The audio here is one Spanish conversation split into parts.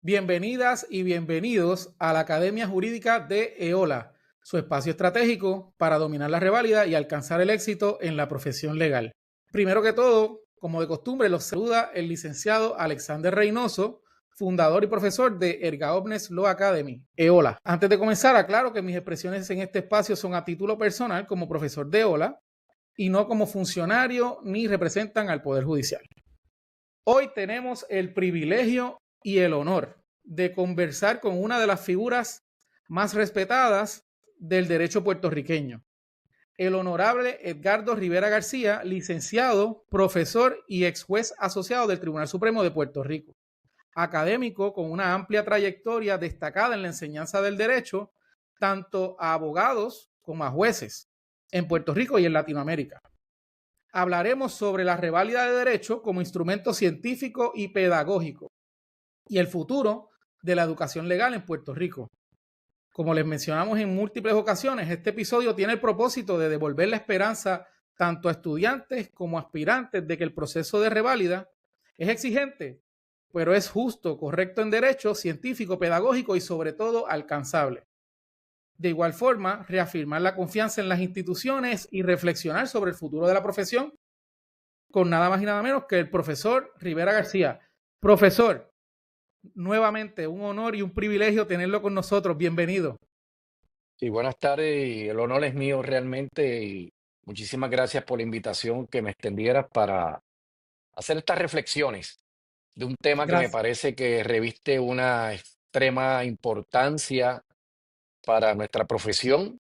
Bienvenidas y bienvenidos a la Academia Jurídica de EOLA, su espacio estratégico para dominar la reválida y alcanzar el éxito en la profesión legal. Primero que todo, como de costumbre, los saluda el licenciado Alexander Reynoso, fundador y profesor de Erga Omnes Law Academy, EOLA. Antes de comenzar, aclaro que mis expresiones en este espacio son a título personal como profesor de EOLA y no como funcionario ni representan al Poder Judicial. Hoy tenemos el privilegio y el honor de conversar con una de las figuras más respetadas del derecho puertorriqueño, el honorable Edgardo Rivera García, licenciado, profesor y ex juez asociado del Tribunal Supremo de Puerto Rico, académico con una amplia trayectoria destacada en la enseñanza del derecho, tanto a abogados como a jueces en Puerto Rico y en Latinoamérica. Hablaremos sobre la reválida de derecho como instrumento científico y pedagógico y el futuro de la educación legal en Puerto Rico. Como les mencionamos en múltiples ocasiones, este episodio tiene el propósito de devolver la esperanza tanto a estudiantes como a aspirantes de que el proceso de reválida es exigente, pero es justo, correcto en derecho, científico, pedagógico y sobre todo alcanzable. De igual forma, reafirmar la confianza en las instituciones y reflexionar sobre el futuro de la profesión con nada más y nada menos que el profesor Rivera García. Profesor, nuevamente un honor y un privilegio tenerlo con nosotros. Bienvenido. Sí, buenas tardes y el honor es mío realmente y muchísimas gracias por la invitación que me extendieras para hacer estas reflexiones de un tema que me Gracias. parece que reviste una extrema importancia para nuestra profesión,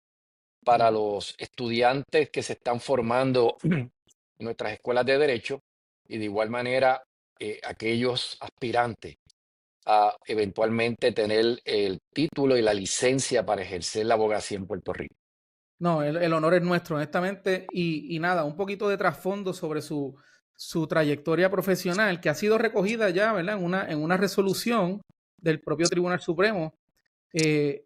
para los estudiantes que se están formando en nuestras escuelas de derecho y de igual manera aquellos aspirantes a eventualmente tener el título y la licencia para ejercer la abogacía en Puerto Rico. No, el honor es nuestro, honestamente. Y nada, un poquito de trasfondo sobre su trayectoria profesional que ha sido recogida ya, ¿verdad? En una resolución del propio Tribunal Supremo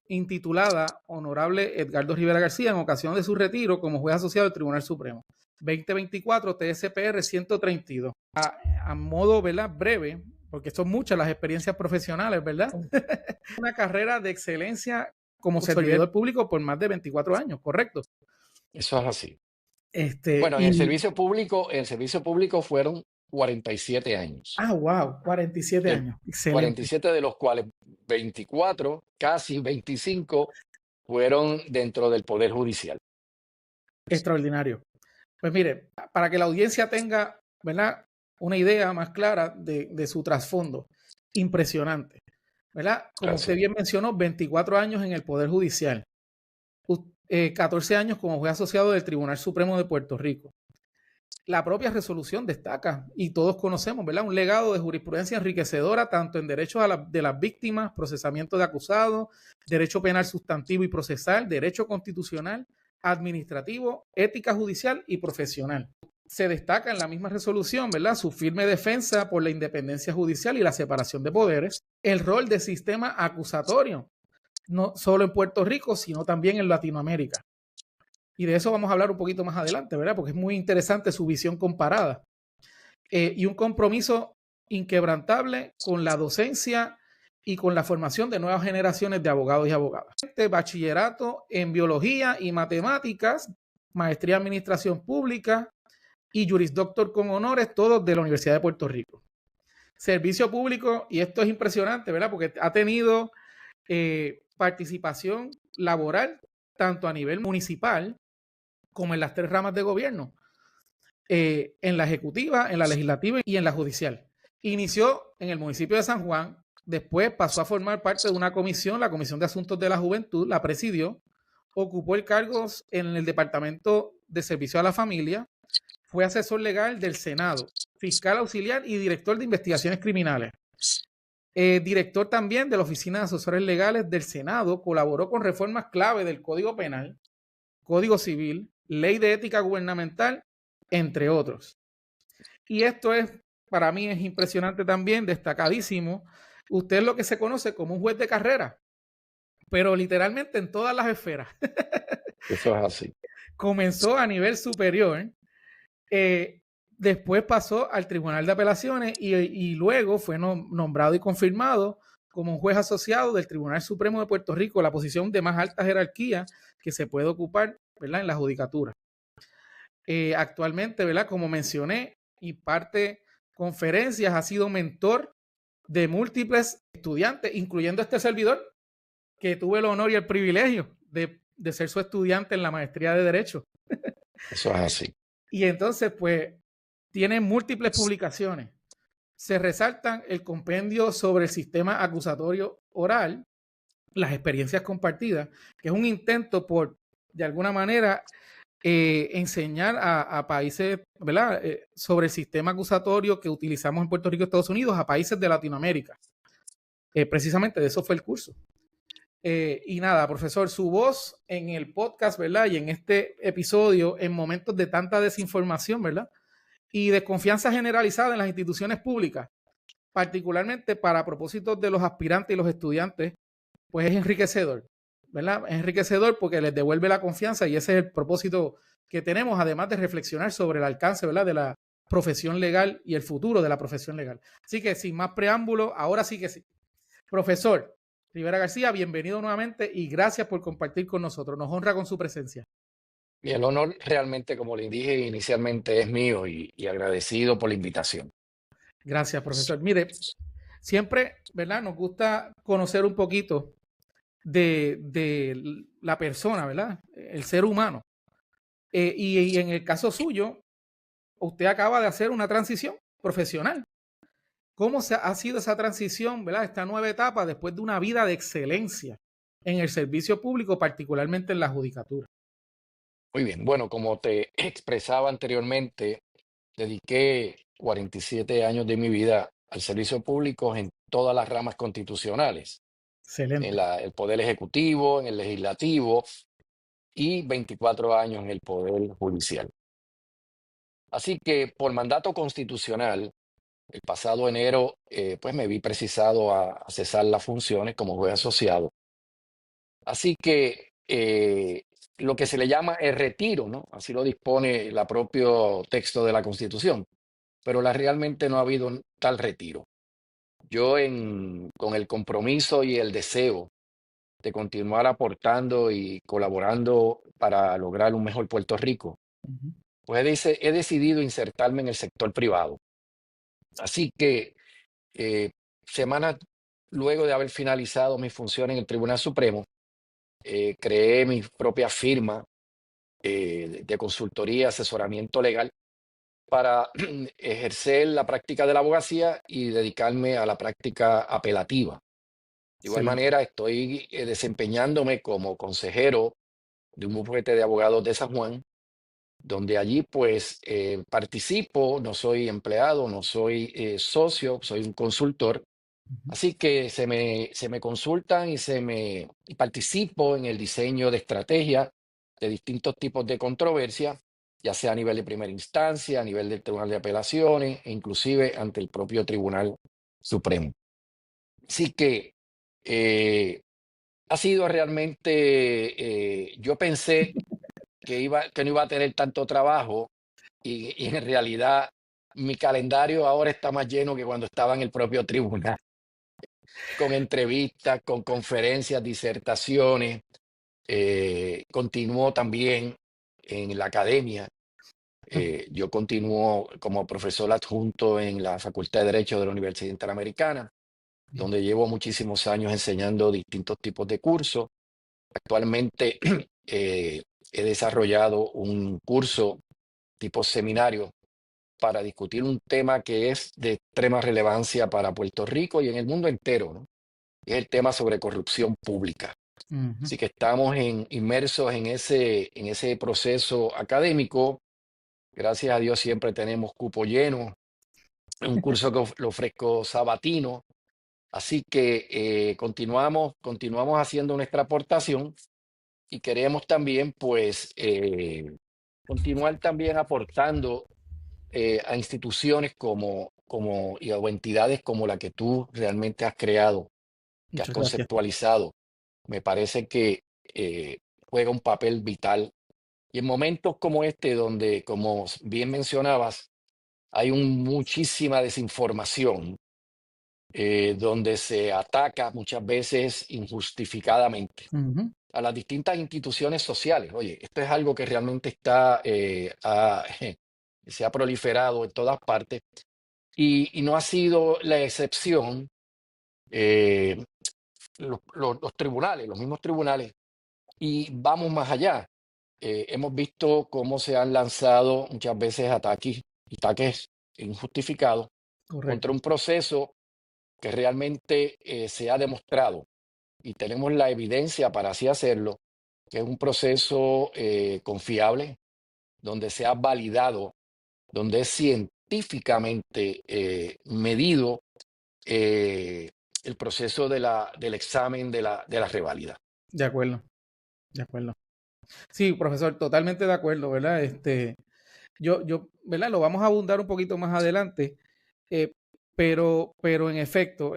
intitulada Honorable Edgardo Rivera García en ocasión de su retiro como juez asociado del Tribunal Supremo. 2024 TSPR 132. A modo, ¿verdad? Breve, porque son muchas las experiencias profesionales, ¿verdad? Una carrera de excelencia como servidor público por más de 24 años, ¿correcto? Eso es así. Este, Bueno, y, en el servicio público fueron 47 años. wow, 47 El años, excelente, 47 de los cuales 24, casi 25, fueron dentro del Poder Judicial. extraordinario. Pues mire, para que la audiencia tenga, ¿verdad?, una idea más clara de su trasfondo, impresionante, ¿verdad? Como usted Gracias. bien mencionó, 24 años en el Poder Judicial, 14 años como juez asociado del Tribunal Supremo de Puerto Rico. La propia resolución destaca, y todos conocemos, ¿verdad?, un legado de jurisprudencia enriquecedora tanto en derechos de las víctimas, procesamiento de acusados, derecho penal sustantivo y procesal, derecho constitucional, administrativo, ética judicial y profesional. Se destaca en la misma resolución, ¿verdad?, su firme defensa por la independencia judicial y la separación de poderes, el rol del sistema acusatorio, no solo en Puerto Rico, sino también en Latinoamérica. Y de eso vamos a hablar un poquito más adelante, ¿verdad? Porque es muy interesante su visión comparada. Y un compromiso inquebrantable con la docencia y con la formación de nuevas generaciones de abogados y abogadas. Bachillerato en biología y matemáticas, maestría en administración pública y jurisdoctor con honores, todos de la Universidad de Puerto Rico. Servicio público, y esto es impresionante, ¿verdad? Porque ha tenido participación laboral tanto a nivel municipal como en las 3 ramas de gobierno, en la ejecutiva, en la legislativa y en la judicial. Inició en el municipio de San Juan, después pasó a formar parte de una comisión, la Comisión de Asuntos de la Juventud, la presidió, ocupó el cargo en el Departamento de Servicio a la Familia, fue asesor legal del Senado, fiscal auxiliar y director de investigaciones criminales. Director también de la Oficina de Asesores Legales del Senado, colaboró con reformas clave del Código Penal, Código Civil, Ley de Ética Gubernamental, entre otros. Y esto es, para mí es impresionante también, destacadísimo. Usted es lo que se conoce como un juez de carrera, pero literalmente en todas las esferas. Eso es así. Comenzó a nivel superior, después pasó al Tribunal de Apelaciones y luego fue nombrado y confirmado como un juez asociado del Tribunal Supremo de Puerto Rico, la posición de más alta jerarquía que se puede ocupar, ¿verdad?, en la judicatura. Actualmente, ¿verdad?, como mencioné, imparte conferencias, ha sido mentor de múltiples estudiantes, incluyendo este servidor, que tuve el honor y el privilegio de ser su estudiante en la maestría de Derecho. Eso es así. Y entonces, pues, tiene múltiples publicaciones. Se resaltan el compendio sobre el sistema acusatorio oral, las experiencias compartidas, que es un intento por, de alguna manera, enseñar a países, ¿verdad?, sobre el sistema acusatorio que utilizamos en Puerto Rico y Estados Unidos a países de Latinoamérica. Precisamente de eso fue el curso. Y nada, profesor, su voz en el podcast, ¿verdad? Y en este episodio, en momentos de tanta desinformación, ¿verdad?, y desconfianza generalizada en las instituciones públicas, particularmente para propósitos de los aspirantes y los estudiantes, pues es enriquecedor, ¿verdad? Es enriquecedor porque les devuelve la confianza y ese es el propósito que tenemos, además de reflexionar sobre el alcance, ¿verdad?, de la profesión legal y el futuro de la profesión legal. Así que sin más preámbulo, ahora sí que sí. Profesor Rivera García, bienvenido nuevamente y gracias por compartir con nosotros. Nos honra con su presencia. Y el honor realmente, como le dije inicialmente, es mío y agradecido por la invitación. Gracias, profesor. Mire, siempre, ¿verdad?, nos gusta conocer un poquito de la persona, ¿verdad?, el ser humano. Y en el caso suyo, usted acaba de hacer una transición profesional. ¿Cómo ha sido esa transición, ¿verdad?, esta nueva etapa después de una vida de excelencia en el servicio público, particularmente en la judicatura? Muy bien, bueno, como te expresaba anteriormente, dediqué 47 años de mi vida al servicio público en todas las ramas constitucionales, en Excelente. el Poder Ejecutivo, en el Legislativo y 24 años en el Poder Judicial. Así que por mandato constitucional, el pasado enero, pues me vi precisado a cesar las funciones como juez asociado. Así que lo que se le llama el retiro, ¿no? Así lo dispone el propio texto de la Constitución, pero realmente no ha habido tal retiro. Yo con el compromiso y el deseo de continuar aportando y colaborando para lograr un mejor Puerto Rico, Ujú. pues he decidido insertarme en el sector privado. Así que eh, semanas luego de haber finalizado mi función en el Tribunal Supremo, creé mi propia firma de consultoría, asesoramiento legal para ejercer la práctica de la abogacía y dedicarme a la práctica apelativa. De igual Excelente. manera, estoy desempeñándome como consejero de un bufete de abogados de San Juan, donde allí pues participo, no soy empleado, no soy socio, soy un consultor. Ujú. Así que se me consultan y participo en el diseño de estrategia de distintos tipos de controversia, ya sea a nivel de primera instancia, a nivel del Tribunal de Apelaciones e inclusive ante el propio Tribunal Supremo. Así que eh, ha sido realmente, yo pensé que no iba a tener tanto trabajo y en realidad mi calendario ahora está más lleno que cuando estaba en el propio tribunal, con entrevistas, con conferencias, disertaciones. Continúo también en la academia. Yo continúo como profesor adjunto en la Facultad de Derecho de la Universidad Interamericana, Bien. donde llevo muchísimos años enseñando distintos tipos de cursos. Actualmente eh, he desarrollado un curso tipo seminario para discutir un tema que es de extrema relevancia para Puerto Rico y en el mundo entero, ¿no? Es el tema sobre corrupción pública. Ujú. Así que estamos inmersos en ese proceso académico. Gracias a Dios siempre tenemos cupo lleno. Un curso que lo ofrezco sabatino. Así que continuamos haciendo nuestra aportación y queremos también, pues, continuar también aportando a instituciones o entidades como la que tú realmente has creado, que has Muchas gracias. conceptualizado. Me parece que juega un papel vital. Y en momentos como este, donde, como bien mencionabas, hay muchísima desinformación, donde se ataca muchas veces injustificadamente Ujú, a las distintas instituciones sociales. Oye, esto es algo que realmente se ha proliferado en todas partes y no ha sido la excepción. eh, los tribunales, los mismos tribunales, y vamos más allá. Hemos visto cómo se han lanzado muchas veces ataques injustificados contra correcto, un proceso que realmente se ha demostrado y tenemos la evidencia para así hacerlo, que es un proceso confiable, donde se ha validado, donde es científicamente medido eh, el proceso del examen de la reválida. de acuerdo, de acuerdo. Sí, profesor, totalmente de acuerdo, ¿verdad? ¿Verdad? Lo vamos a abundar un poquito más adelante, eh, pero en efecto,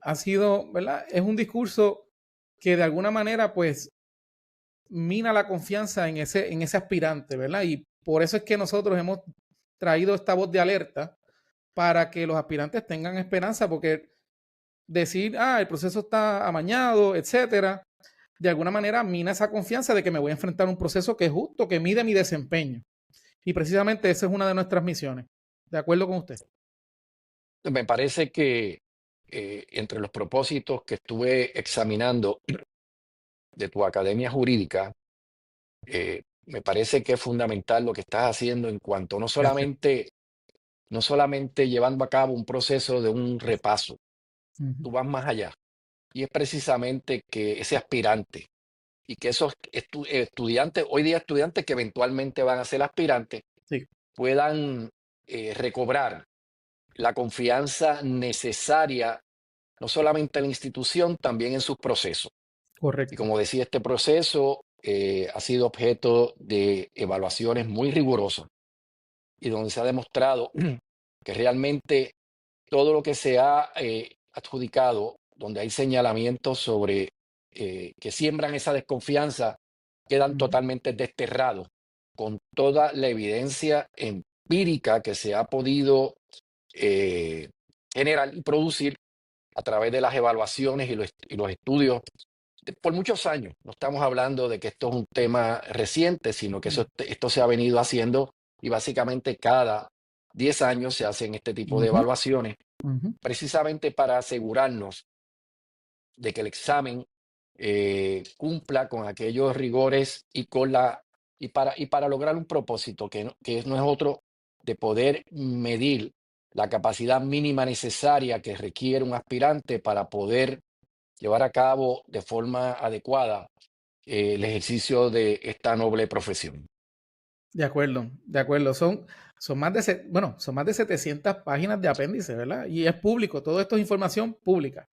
ha sido, ¿verdad? Es un discurso que de alguna manera, pues, mina la confianza en ese aspirante, ¿verdad? Y por eso es que nosotros hemos traído esta voz de alerta para que los aspirantes tengan esperanza, porque decir, el proceso está amañado, etcétera, de alguna manera mina esa confianza de que me voy a enfrentar a un proceso que es justo, que mide mi desempeño. Y precisamente esa es una de nuestras misiones. ¿De acuerdo con usted? Me parece que entre los propósitos que estuve examinando de tu academia jurídica, me parece que es fundamental lo que estás haciendo en cuanto Gracias. no solamente llevando a cabo un proceso de un repaso, Ujú. tú vas más allá. Y es precisamente que ese aspirante y que esos estudiantes, hoy día estudiantes que eventualmente van a ser aspirantes, Sí, puedan recobrar la confianza necesaria, no solamente en la institución, también en sus procesos. Y correcto. como decía, este proceso ha sido objeto de evaluaciones muy rigurosas y donde se ha demostrado que realmente todo lo que se ha adjudicado, donde hay señalamientos sobre que siembran esa desconfianza, quedan Ujú, totalmente desterrados con toda la evidencia empírica que se ha podido eh, generar y producir a través de las evaluaciones y los estudios por muchos años. No estamos hablando de que esto es un tema reciente, sino que ujú, esto se ha venido haciendo y básicamente cada 10 años se hacen este tipo de ujú, evaluaciones, ujú. precisamente para asegurarnos de que el examen cumpla con aquellos rigores y para lograr un propósito que no es otro de poder medir la capacidad mínima necesaria que requiere un aspirante para poder llevar a cabo de forma adecuada el ejercicio de esta noble profesión. De acuerdo, de acuerdo. Son más de 700 páginas de apéndice, ¿verdad? Y es público, todo esto es información pública.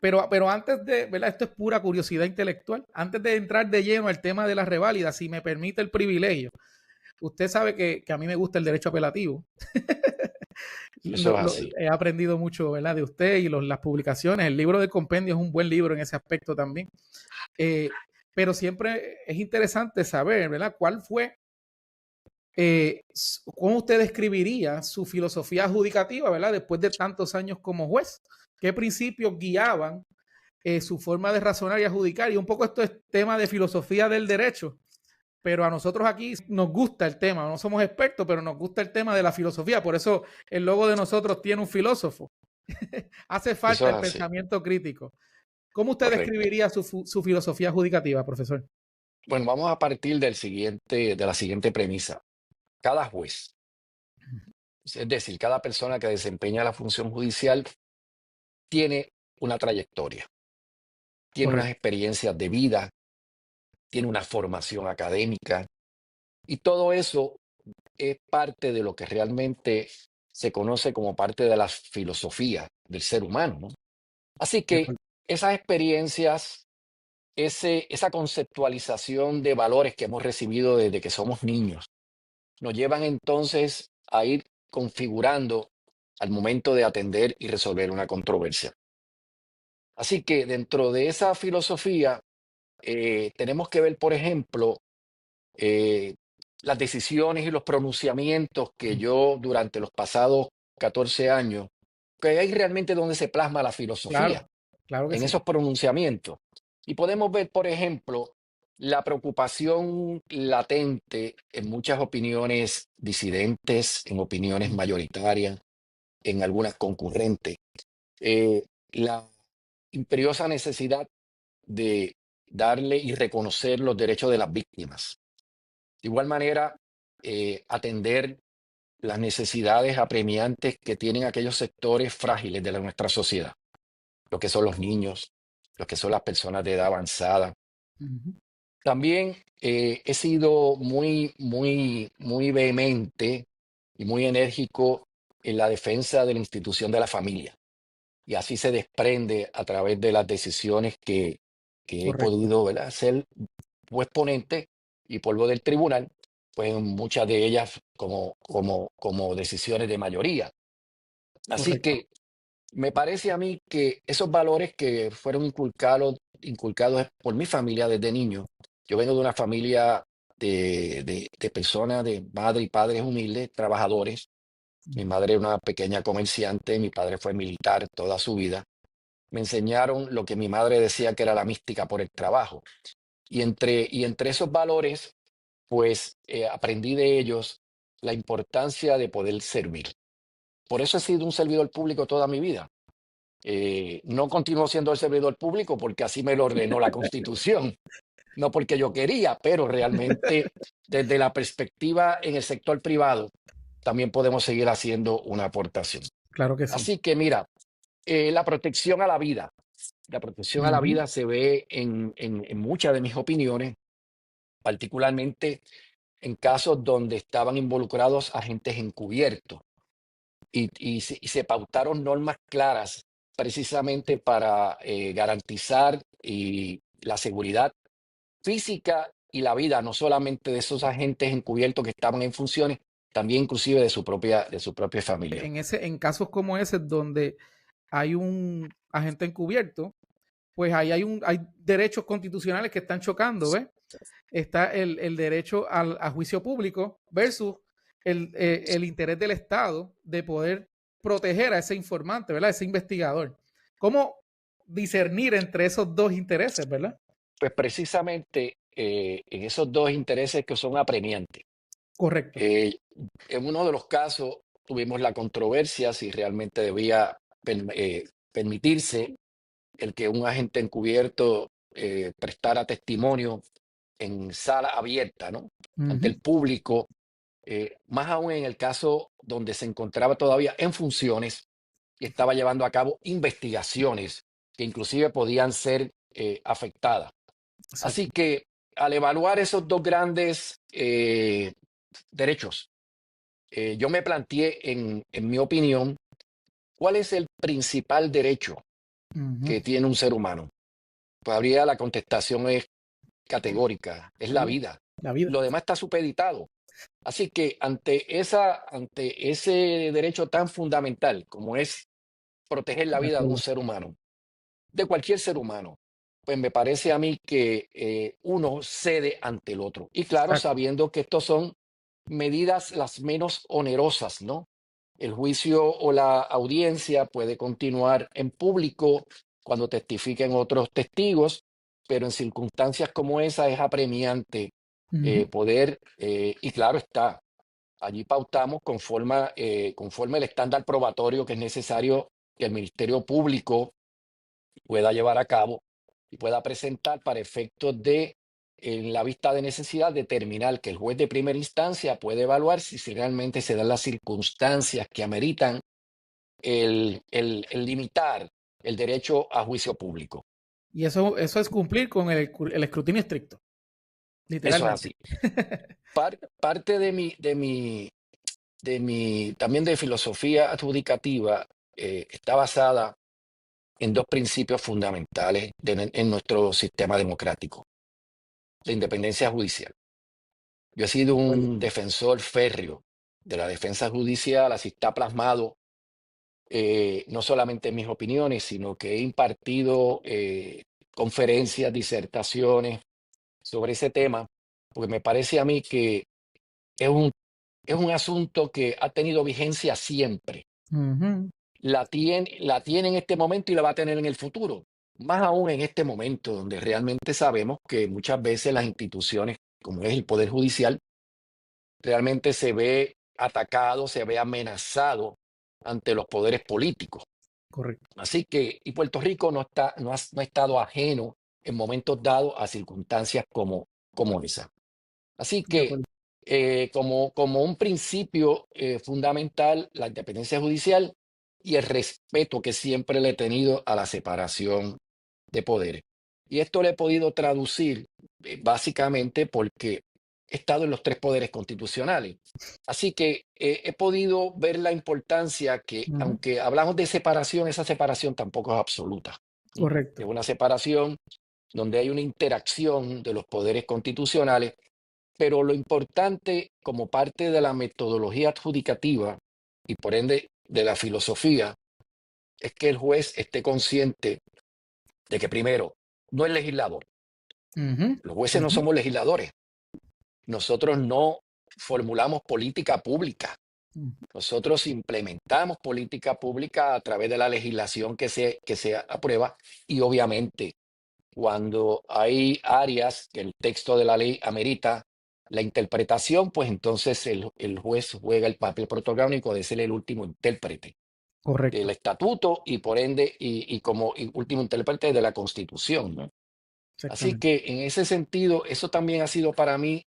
Pero antes de, ¿verdad? Esto es pura curiosidad intelectual. Antes de entrar de lleno al tema de la reválida, si me permite el privilegio, usted sabe que a mí me gusta el derecho apelativo. Eso es así. He aprendido mucho, ¿verdad? De usted y las publicaciones. El libro de compendio es un buen libro en ese aspecto también. Eh, pero siempre es interesante saber, ¿verdad? ¿Cómo usted describiría su filosofía adjudicativa, ¿verdad? Después de tantos años como juez. ¿Qué principios guiaban su forma de razonar y adjudicar? Y un poco esto es tema de filosofía del derecho, pero a nosotros aquí nos gusta el tema, no somos expertos, pero nos gusta el tema de la filosofía, por eso el logo de nosotros tiene un filósofo. Hace Eso falta es el así. pensamiento crítico. ¿Cómo usted Correcto. describiría su filosofía adjudicativa, profesor? Bueno, vamos a partir de la siguiente premisa. Cada juez, es decir, cada persona que desempeña la función judicial tiene una trayectoria, tiene unas Correcto, experiencias de vida, tiene una formación académica y todo eso es parte de lo que realmente se conoce como parte de la filosofía del ser humano, ¿no? Así de que acuerdo. esas experiencias, esa conceptualización de valores que hemos recibido desde que somos niños, nos llevan entonces a ir configurando al momento de atender y resolver una controversia. Así que dentro de esa filosofía tenemos que ver, por ejemplo, eh, las decisiones y los pronunciamientos que yo durante los pasados 14 años que hay realmente donde se plasma la filosofía, Claro, claro que en sí. esos pronunciamientos. Y podemos ver, por ejemplo, la preocupación latente en muchas opiniones disidentes, en opiniones Mm, mayoritarias, en algunas concurrentes, la imperiosa necesidad de darle y reconocer los derechos de las víctimas. De igual manera, atender las necesidades apremiantes que tienen aquellos sectores frágiles de nuestra sociedad, lo que son los niños, lo que son las personas de edad avanzada. ujú, También he sido muy vehemente y muy enérgico en la defensa de la institución de la familia. Y así se desprende a través de las decisiones que he correcto, podido, ¿verdad?, ser pues ponente y polvo del tribunal, pues muchas de ellas como decisiones de mayoría. Así correcto. que me parece a mí que esos valores que fueron inculcados por mi familia desde niño, yo vengo de una familia de personas, de madre y padres humildes, trabajadores. Mi Ujú, madre era una pequeña comerciante, mi padre fue militar toda su vida. Me enseñaron lo que mi madre decía que era la mística por el trabajo. Y entre esos valores, pues aprendí de ellos la importancia de poder servir. Por eso he sido un servidor público toda mi vida. No continúo siendo el servidor público porque así me lo ordenó la Constitución, no porque yo quería, pero realmente desde la perspectiva en el sector privado también podemos seguir haciendo una aportación. claro que sí. Así que mira, la protección a la vida. La protección a la Ujú, vida se ve en muchas de mis opiniones, particularmente en casos donde estaban involucrados agentes encubiertos y se pautaron normas claras precisamente para garantizar la seguridad física y la vida, no solamente de esos agentes encubiertos que estaban en funciones, también inclusive de su propia familia. en casos como ese, donde hay un agente encubierto, pues ahí hay derechos constitucionales que están chocando, ¿ves? Está el derecho a juicio público versus el interés del Estado de poder proteger a ese informante, ¿verdad? Ese investigador. ¿Cómo discernir entre esos dos intereses, ¿verdad? Pues precisamente en esos dos intereses que son apremiantes. Correcto. Eh, en uno de los casos tuvimos la controversia si realmente debía permitirse el que un agente encubierto prestara testimonio en sala abierta, ¿no? Ante Ujú, el público, más aún en el caso donde se encontraba todavía en funciones y estaba llevando a cabo investigaciones que inclusive podían ser afectadas. Así exacto. que al evaluar esos dos grandes derechos, yo me planteé, en mi opinión, cuál es el principal derecho Ujú, que tiene un ser humano. Todavía la contestación es categórica, es la la vida. vida. La vida. Lo demás está supeditado. Así que ante ese derecho tan fundamental como es proteger la De vida de un acuerdo. ser humano, de cualquier ser humano, pues me parece a mí que uno cede ante el otro. Y claro, Exacto. sabiendo que estos son medidas las menos onerosas, ¿no? El juicio o la audiencia puede continuar en público cuando testifiquen otros testigos, pero en circunstancias como esa es apremiante Ujú, y claro está, allí pautamos conforme el estándar probatorio que es necesario que el Ministerio Público pueda llevar a cabo y pueda presentar para efectos de, en la vista de necesidad, determinar que el juez de primera instancia puede evaluar si realmente se dan las circunstancias que ameritan el limitar el derecho a juicio público. y eso es cumplir con el escrutinio estricto, Eso es literalmente. así. Parte de mi también de filosofía adjudicativa está basada en dos principios fundamentales en nuestro sistema democrático: la independencia judicial. Yo he sido De acuerdo. un defensor férreo de la defensa judicial, así está plasmado no solamente en mis opiniones, sino que he impartido conferencias, disertaciones sobre ese tema, porque me parece a mí que es un, es un asunto que ha tenido vigencia siempre. Ujú, la tiene en este momento y la va a tener en el futuro. Más aún en este momento, donde realmente sabemos que muchas veces las instituciones, como es el Poder Judicial, realmente se ve atacado, se ve amenazado ante los poderes políticos. Correcto. Así que, y Puerto Rico no ha estado ajeno en momentos dados a circunstancias como esa. Así De que, acuerdo. como un principio fundamental, la independencia judicial y el respeto que siempre le he tenido a la separación de poderes. Y esto lo he podido traducir básicamente porque he estado en los tres poderes constitucionales. Así que he podido ver la importancia que, Ujú. aunque hablamos de separación, esa separación tampoco es absoluta. ¿M? Es Correcto. una separación donde hay una interacción de los poderes constitucionales, pero lo importante como parte de la metodología adjudicativa y por ende de la filosofía es que el juez esté consciente de que primero no es legislador. Ujú, Los jueces no ujú, somos legisladores. Nosotros no formulamos política pública. mm, Nosotros implementamos política pública a través de la legislación que se aprueba y obviamente cuando hay áreas que el texto de la ley amerita la interpretación, pues entonces el juez juega el papel protagónico de ser el último intérprete del correcto. estatuto y por ende y como último intérprete de la Constitución, ¿no? Así Exactamente. que en ese sentido, eso también ha sido para mí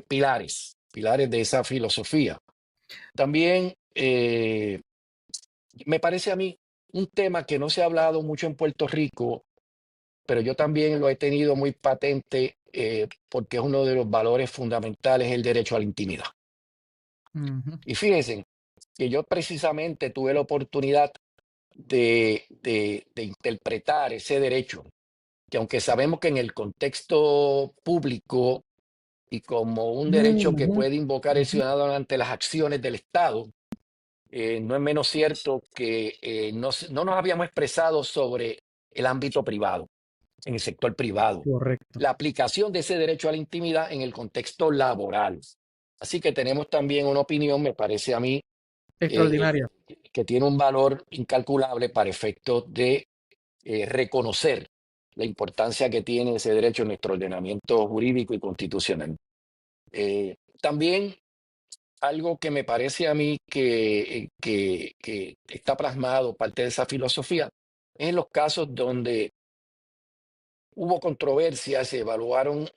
pilares de esa filosofía. También me parece a mí un tema que no se ha hablado mucho en Puerto Rico, pero yo también lo he tenido muy patente porque es uno de los valores fundamentales, el derecho a la intimidad. Ujú, Y fíjense que yo precisamente tuve la oportunidad de interpretar ese derecho, que aunque sabemos que en el contexto público y como un derecho que ujú, puede invocar el ujú. ciudadano ante las acciones del Estado, no es menos cierto que no nos habíamos expresado sobre el ámbito privado, en el sector privado, Correcto. la aplicación de ese derecho a la intimidad en el contexto laboral. Así que tenemos también una opinión, me parece a mí, Extraordinaria. que tiene un valor incalculable para efectos de reconocer la importancia que tiene ese derecho en nuestro ordenamiento jurídico y constitucional. También algo que me parece a mí que está plasmado, parte de esa filosofía, es en los casos donde hubo controversias, se evaluaron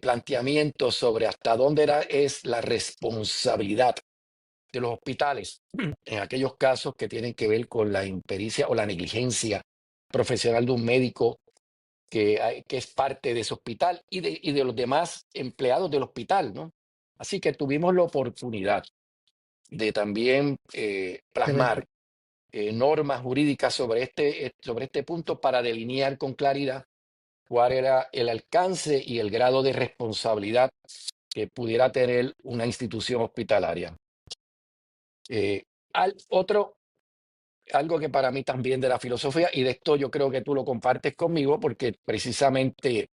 planteamientos sobre hasta dónde es la responsabilidad de los hospitales en aquellos casos que tienen que ver con la impericia o la negligencia profesional de un médico que es parte de ese hospital y de los demás empleados del hospital, ¿no? Así que tuvimos la oportunidad de también Excelente. plasmar normas jurídicas sobre este punto para delinear con claridad cuál era el alcance y el grado de responsabilidad que pudiera tener una institución hospitalaria. Eh, otro, algo que para mí también de la filosofía, y de esto yo creo que tú lo compartes conmigo porque precisamente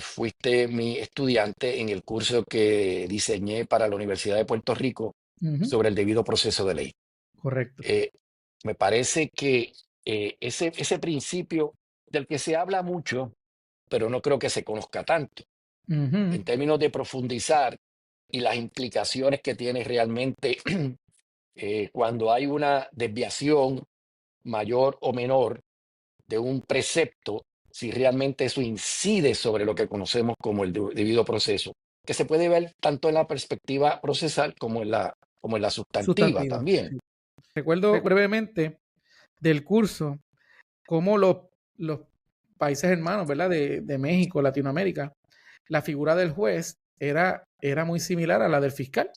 fuiste mi estudiante en el curso que diseñé para la Universidad de Puerto Rico Ujú, sobre el debido proceso de ley. correcto. Eh, Me parece que ese principio del que se habla mucho, pero no creo que se conozca tanto, Ujú, en términos de profundizar y las implicaciones que tiene realmente cuando hay una desviación mayor o menor de un precepto, si realmente eso incide sobre lo que conocemos como el debido proceso, que se puede ver tanto en la perspectiva procesal como en la sustantiva sustantiva. también. Sí. Recuerdo brevemente del curso cómo los países hermanos, ¿verdad? De México, Latinoamérica, la figura del juez era muy similar a la del fiscal.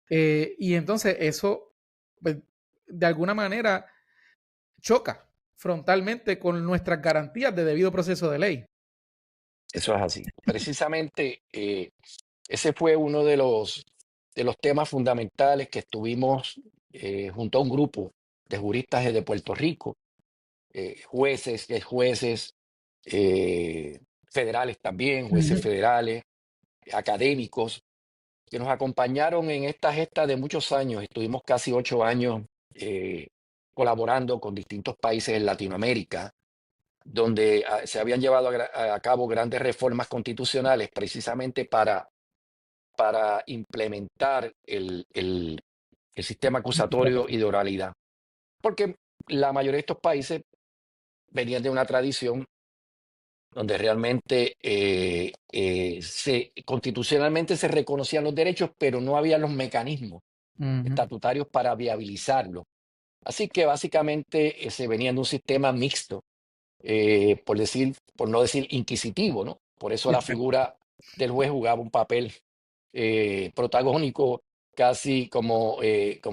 Y entonces eso, pues, de alguna manera, choca frontalmente con nuestras garantías de debido proceso de ley. Eso es así. Precisamente ese fue uno de los temas fundamentales que estuvimos junto a un grupo de juristas de Puerto Rico, jueces federales también, jueces Ujú, federales, académicos, que nos acompañaron en esta gesta de muchos años. Estuvimos casi 8 años eh, colaborando con distintos países en Latinoamérica, donde se habían llevado a cabo grandes reformas constitucionales precisamente para implementar el sistema acusatorio y de oralidad. Porque la mayoría de estos países venían de una tradición donde realmente constitucionalmente se reconocían los derechos, pero no había los mecanismos Ujú. estatutarios para viabilizarlo. Así que básicamente se venía de un sistema mixto, por no decir inquisitivo, ¿no? Por eso la Exacto. figura del juez jugaba un papel protagónico, casi como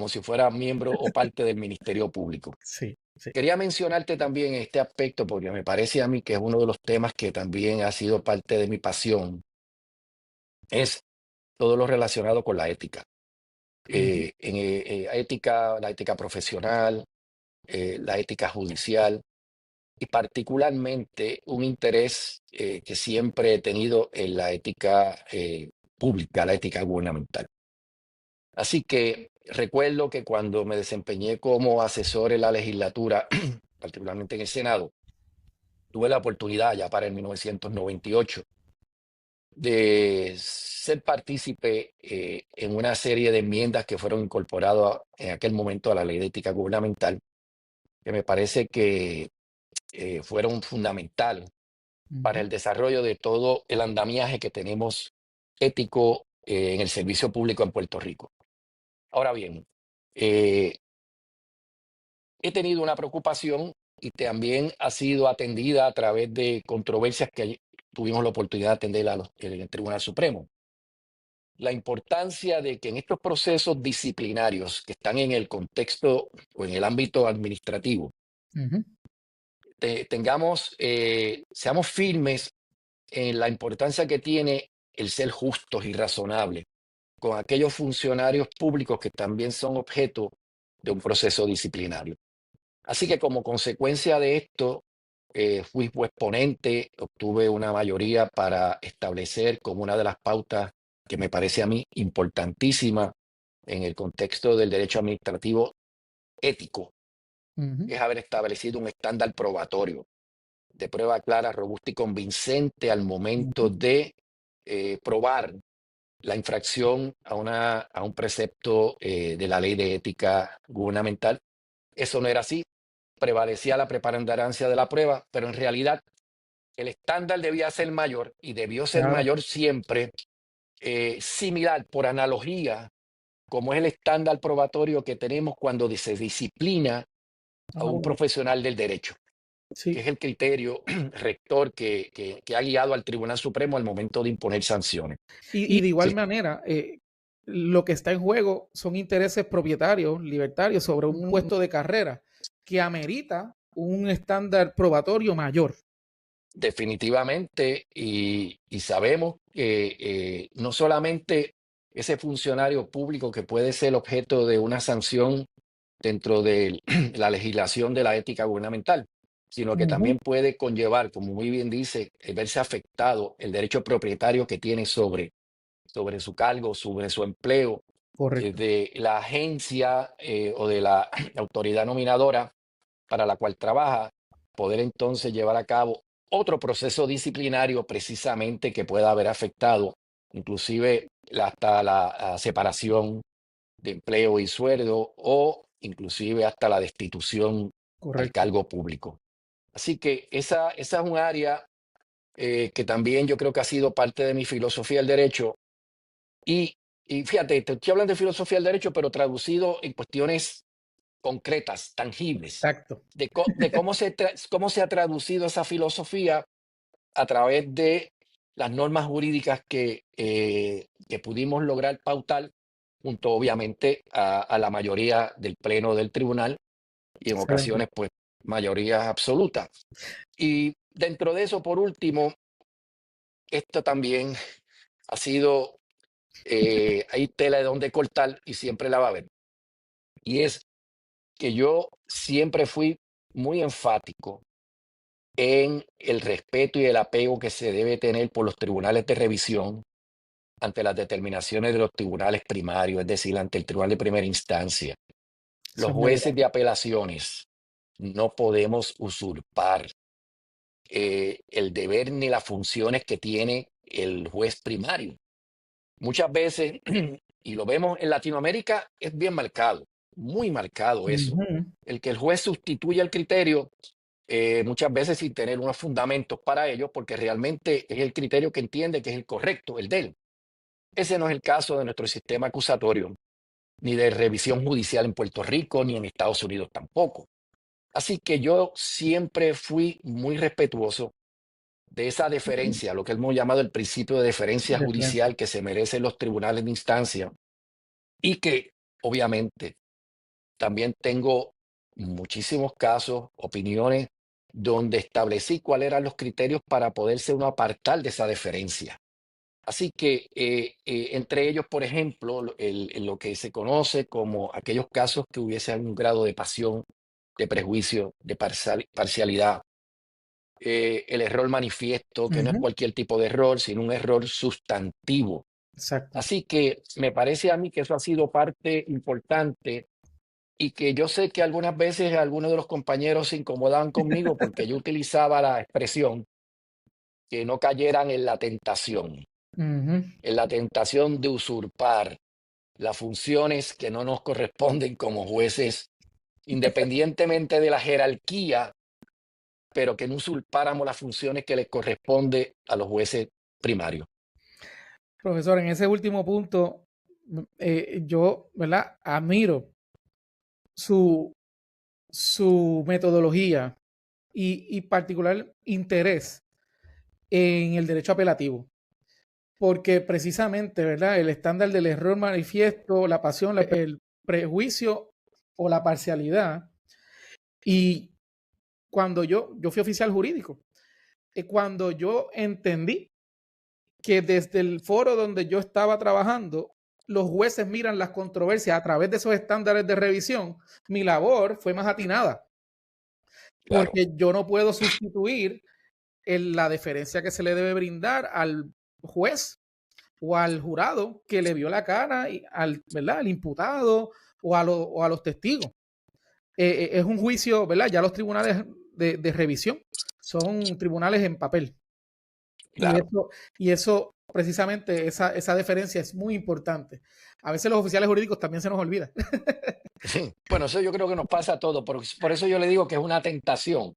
si fuera miembro o parte del Ministerio Público. Sí, sí. Quería mencionarte también este aspecto porque me parece a mí que es uno de los temas que también ha sido parte de mi pasión, es todo lo relacionado con la ética. Ujú, Ética, la ética profesional, la ética judicial y particularmente un interés que siempre he tenido en la ética pública, la ética gubernamental. Así que recuerdo que cuando me desempeñé como asesor en la legislatura, particularmente en el Senado, tuve la oportunidad ya para el 1998 de ser partícipe en una serie de enmiendas que fueron incorporadas en aquel momento a la ley de ética gubernamental, que me parece que fueron fundamentales para ujú. el desarrollo de todo el andamiaje que tenemos ético en el servicio público en Puerto Rico. Ahora bien, eh, he tenido una preocupación y también ha sido atendida a través de controversias que tuvimos la oportunidad de atender en el Tribunal Supremo. La importancia de que en estos procesos disciplinarios que están en el contexto o en el ámbito administrativo, Ujú, seamos firmes en la importancia que tiene el ser justos y razonables con aquellos funcionarios públicos que también son objeto de un proceso disciplinario. Así que como consecuencia de esto, fui juez ponente, obtuve una mayoría para establecer como una de las pautas que me parece a mí importantísima en el contexto del derecho administrativo ético, ujú, es haber establecido un estándar probatorio de prueba clara, robusta y convincente al momento ujú. de probar la infracción a un precepto de la ley de ética gubernamental. Eso no era así, prevalecía la preponderancia de la prueba, pero en realidad el estándar debía ser mayor y debió ser Claro. mayor siempre, similar por analogía, como es el estándar probatorio que tenemos cuando se disciplina a Ah, un bueno. profesional del derecho, que Sí. es el criterio rector que ha guiado al Tribunal Supremo al momento de imponer sanciones. Y de igual Sí, manera, lo que está en juego son intereses propietarios, libertarios, sobre un puesto de carrera que amerita un estándar probatorio mayor. definitivamente, y sabemos que no solamente ese funcionario público que puede ser objeto de una sanción dentro de la legislación de la ética gubernamental, sino que Ujú, también puede conllevar, como muy bien dice, verse afectado el derecho propietario que tiene sobre su cargo, sobre su empleo, correcto. de la agencia o de la autoridad nominadora para la cual trabaja, poder entonces llevar a cabo otro proceso disciplinario precisamente que pueda haber afectado inclusive hasta la separación de empleo y sueldo o inclusive hasta la destitución al Correcto. cargo público. Así que esa es un área que también yo creo que ha sido parte de mi filosofía del derecho y, y fíjate, te estoy hablando de filosofía del derecho, pero traducido en cuestiones concretas, tangibles, Exacto. de cómo se ha traducido esa filosofía a través de las normas jurídicas que pudimos lograr pautar, junto obviamente a la mayoría del pleno del tribunal y en Excelente. ocasiones pues mayoría absoluta. Y dentro de eso, por último, esto también ha sido, hay tela de donde cortar y siempre la va a haber. Y es que yo siempre fui muy enfático en el respeto y el apego que se debe tener por los tribunales de revisión ante las determinaciones de los tribunales primarios, es decir, ante el tribunal de primera instancia. Eso Los es verdad. jueces de apelaciones no podemos usurpar el deber ni las funciones que tiene el juez primario. Muchas veces, y lo vemos en Latinoamérica, es bien marcado, muy marcado eso. Ujú, El que el juez sustituya el criterio muchas veces sin tener unos fundamentos para ello, porque realmente es el criterio que entiende que es el correcto, el de él. Ese no es el caso de nuestro sistema acusatorio, ni de revisión judicial en Puerto Rico, ni en Estados Unidos tampoco. Así que yo siempre fui muy respetuoso de esa ujú. deferencia, lo que hemos llamado el principio de deferencia De Francia. judicial que se merecen los tribunales de instancia y que obviamente también tengo muchísimos casos, opiniones, donde establecí cuáles eran los criterios para poderse uno apartar de esa deferencia. Así que entre ellos, por ejemplo, lo que se conoce como aquellos casos que hubiese algún grado de pasión, de prejuicio, de parcialidad, el error manifiesto, que no es Ujú, cualquier tipo de error, sino un error sustantivo. exacto. Así que me parece a mí que eso ha sido parte importante y que yo sé que algunas veces algunos de los compañeros se incomodaban conmigo porque yo utilizaba la expresión que no cayeran Ujú. en la tentación de usurpar las funciones que no nos corresponden como jueces, independientemente de la jerarquía, pero que no usurpáramos las funciones que les corresponde a los jueces primarios. Profesor, en ese último punto, yo, ¿verdad? Admiro su, su metodología y particular interés en el derecho apelativo, porque precisamente, ¿verdad? El estándar del error manifiesto, la pasión, el prejuicio o la parcialidad. Y cuando yo fui oficial jurídico, cuando yo entendí que desde el foro donde yo estaba trabajando, los jueces miran las controversias a través de esos estándares de revisión, mi labor fue más atinada, Claro, porque yo no puedo sustituir la deferencia que se le debe brindar al juez o al jurado que le vio la cara y al, ¿verdad? Al imputado o a los testigos. Es un juicio, ¿verdad? Ya los tribunales de revisión son tribunales en papel. Y claro. eso, y eso precisamente, esa deferencia es muy importante. A veces los oficiales jurídicos también se nos olvida. Sí. Bueno, eso yo creo que nos pasa a todos. Por eso yo le digo que es una tentación,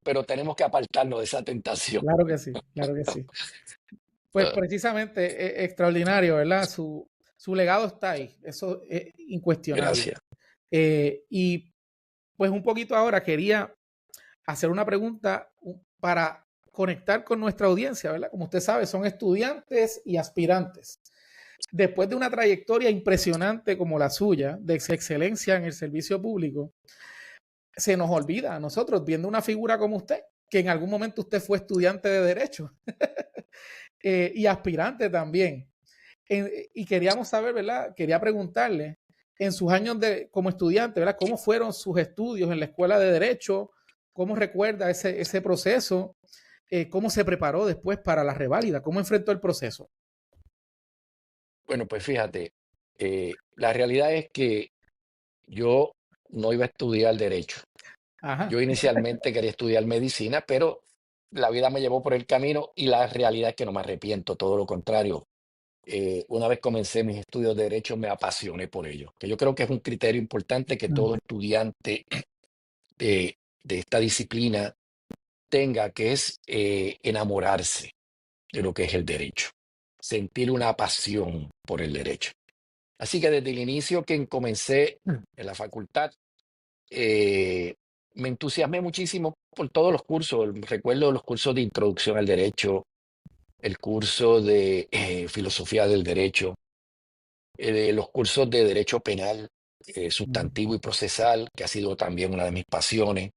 pero tenemos que apartarnos de esa tentación. Claro que sí, claro que sí. Pues Ah, precisamente, extraordinario, ¿verdad? Su legado está ahí, eso es incuestionable. gracias. Y pues un poquito ahora quería hacer una pregunta para conectar con nuestra audiencia, ¿verdad? Como usted sabe, son estudiantes y aspirantes. Después de una trayectoria impresionante como la suya, de excelencia en el servicio público, se nos olvida a nosotros, viendo una figura como usted, que en algún momento usted fue estudiante de Derecho y aspirante también. Y queríamos saber, ¿verdad? Quería preguntarle, en sus años como estudiante, ¿verdad? ¿Cómo fueron sus estudios en la escuela de Derecho? ¿Cómo recuerda ese proceso? ¿Cómo se preparó después para la reválida? ¿Cómo enfrentó el proceso? Bueno, pues fíjate, la realidad es que yo no iba a estudiar derecho. Ajá. Yo inicialmente quería estudiar medicina, pero la vida me llevó por el camino y la realidad es que no me arrepiento, todo lo contrario. Una vez comencé mis estudios de derecho, me apasioné por ello, que yo creo que es un criterio importante que todo estudiante de esta disciplina tenga, que es enamorarse de lo que es el derecho, sentir una pasión por el derecho. Así que desde el inicio que comencé en la facultad, eh, me entusiasmé muchísimo por todos los cursos. Recuerdo los cursos de introducción al derecho, el curso de filosofía del derecho, los cursos de derecho penal, sustantivo y procesal, que ha sido también una de mis pasiones,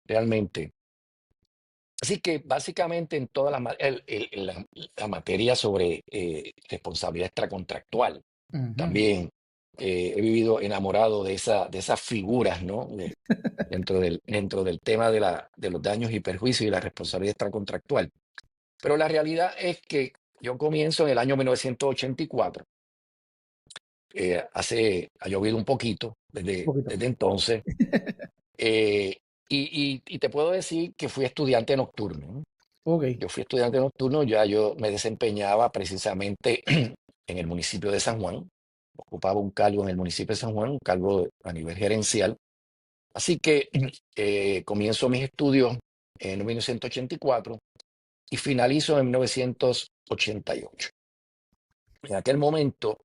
realmente. Así que básicamente en toda la materia sobre responsabilidad extracontractual, Ujú. también he vivido enamorado de esas figuras, ¿no? Dentro del tema de los daños y perjuicios y la responsabilidad extracontractual. Pero la realidad es que yo comienzo en el año 1984. Ha llovido un poquito Un desde, poquito. desde entonces. eh, y te puedo decir que fui estudiante nocturno, ¿no? Ok, Yo fui estudiante nocturno, ya yo me desempeñaba precisamente en el municipio de San Juan. Ocupaba un cargo en el municipio de San Juan, un cargo a nivel gerencial. Así que comienzo mis estudios en 1984 y finalizo en 1988. En aquel momento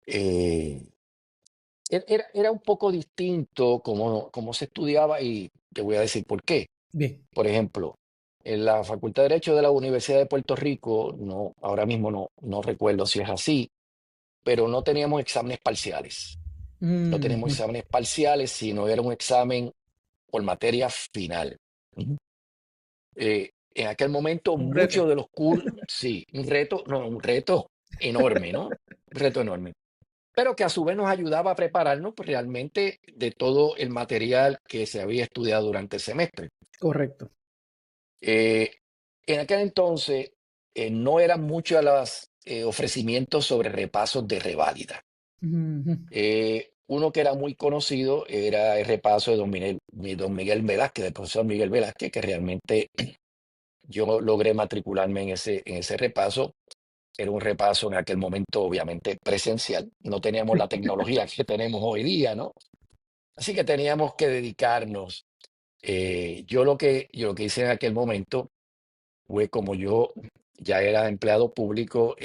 eh, era un poco distinto como se estudiaba y te voy a decir por qué. bien. Por ejemplo, en la Facultad de Derecho de la Universidad de Puerto Rico, no, ahora mismo no recuerdo si es así, pero no teníamos exámenes parciales. No teníamos Ujú. exámenes parciales, sino era un examen por materia final. Ujú. En aquel momento, Un reto. muchos de los cursos, sí, un reto, no, un reto enorme, ¿no? Un reto enorme. Pero que a su vez nos ayudaba a prepararnos pues, realmente de todo el material que se había estudiado durante el semestre. Correcto. Eh, en aquel entonces no eran muchos los ofrecimientos sobre repasos de reválida. Ujú. Uno que era muy conocido era el repaso de don Miguel Velázquez, del profesor Miguel Velázquez, que realmente yo logré matricularme en ese repaso. Era un repaso en aquel momento, obviamente, presencial. No teníamos la tecnología que tenemos hoy día, ¿no? Así que teníamos que dedicarnos. Yo lo que hice en aquel momento fue como yo ya era empleado público,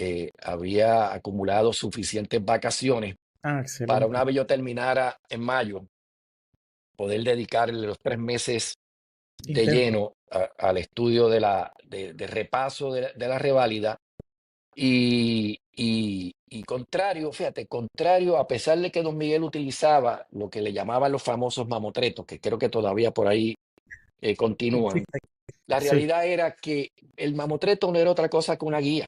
había acumulado suficientes vacaciones Ah, para una excelente. vez yo terminara en mayo, poder dedicarle los 3 meses de Intenso. lleno al estudio de repaso de la reválida. Y contrario, fíjate, contrario, a pesar de que don Miguel utilizaba lo que le llamaban los famosos mamotretos, que creo que todavía por ahí continúan, Existe. la Sí, realidad era que el mamotreto no era otra cosa que una guía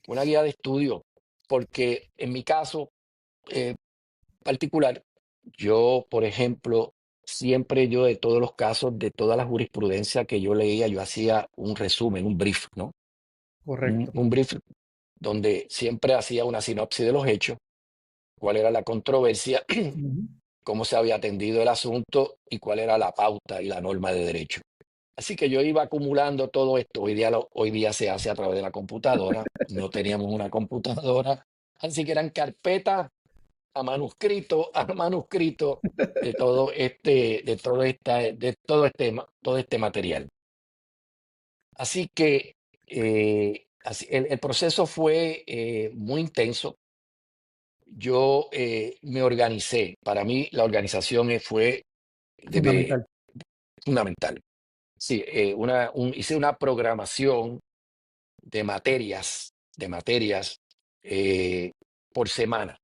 de estudio, porque en mi caso eh, particular, yo, por ejemplo, siempre yo de todos los casos, de toda la jurisprudencia que yo leía, yo hacía un resumen, un brief, ¿no? Un, correcto. un brief donde siempre hacía una sinopsis de los hechos, cuál era la controversia, Ujú. cómo se había atendido el asunto y cuál era la pauta y la norma de derecho. Así que yo iba acumulando todo esto. Hoy día se hace a través de la computadora. No teníamos una computadora. Así que eran carpetas a manuscrito de todo este material. Así que el proceso fue muy intenso. Yo me organicé. Para mí la organización fue Fundamental. fundamental. Sí, hice una programación de materias eh, por semana.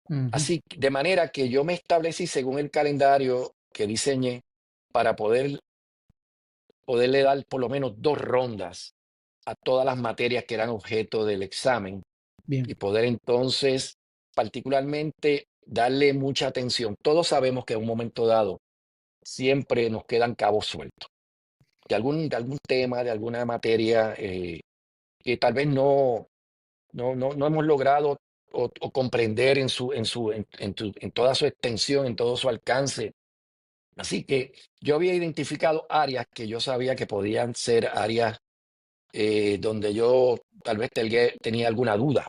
Ujú. Así, de manera que yo me establecí según el calendario que diseñé para poderle dar por lo menos 2 rondas a todas las materias que eran objeto del examen y Bien. poder entonces particularmente darle mucha atención. Todos sabemos que en un momento dado siempre nos quedan cabos sueltos de algún tema, de alguna materia que tal vez no hemos logrado o comprender en toda su extensión, en todo su alcance. Así que yo había identificado áreas que yo sabía que podían ser áreas donde yo tal vez tenía alguna duda.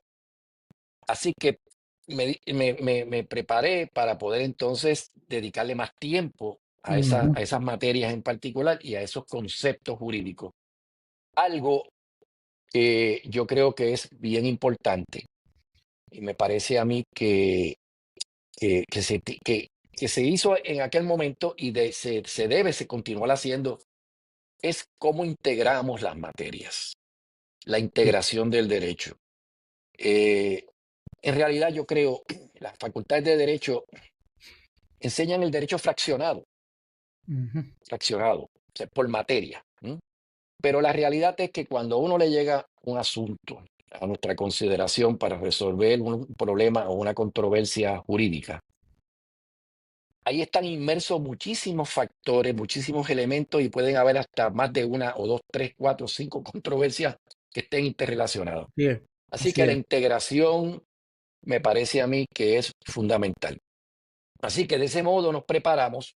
Así que me preparé para poder entonces dedicarle más tiempo Ujú. a esas materias en particular y a esos conceptos jurídicos. Algo que yo creo que es bien importante y me parece a mí que se hizo en aquel momento y se continúa haciendo, es cómo integramos las materias, la Bien. integración del derecho. Eh, en realidad yo creo que las facultades de derecho enseñan el derecho Ujú. fraccionado, o sea, por materia. Pero la realidad es que cuando a uno le llega un asunto a nuestra consideración para resolver un problema o una controversia jurídica, ahí están inmersos muchísimos factores, muchísimos elementos y pueden haber hasta más de una o dos, tres, cuatro, cinco controversias que estén interrelacionados. Así es, Así así que la es. integración me parece a mí que es fundamental. Así que de ese modo nos preparamos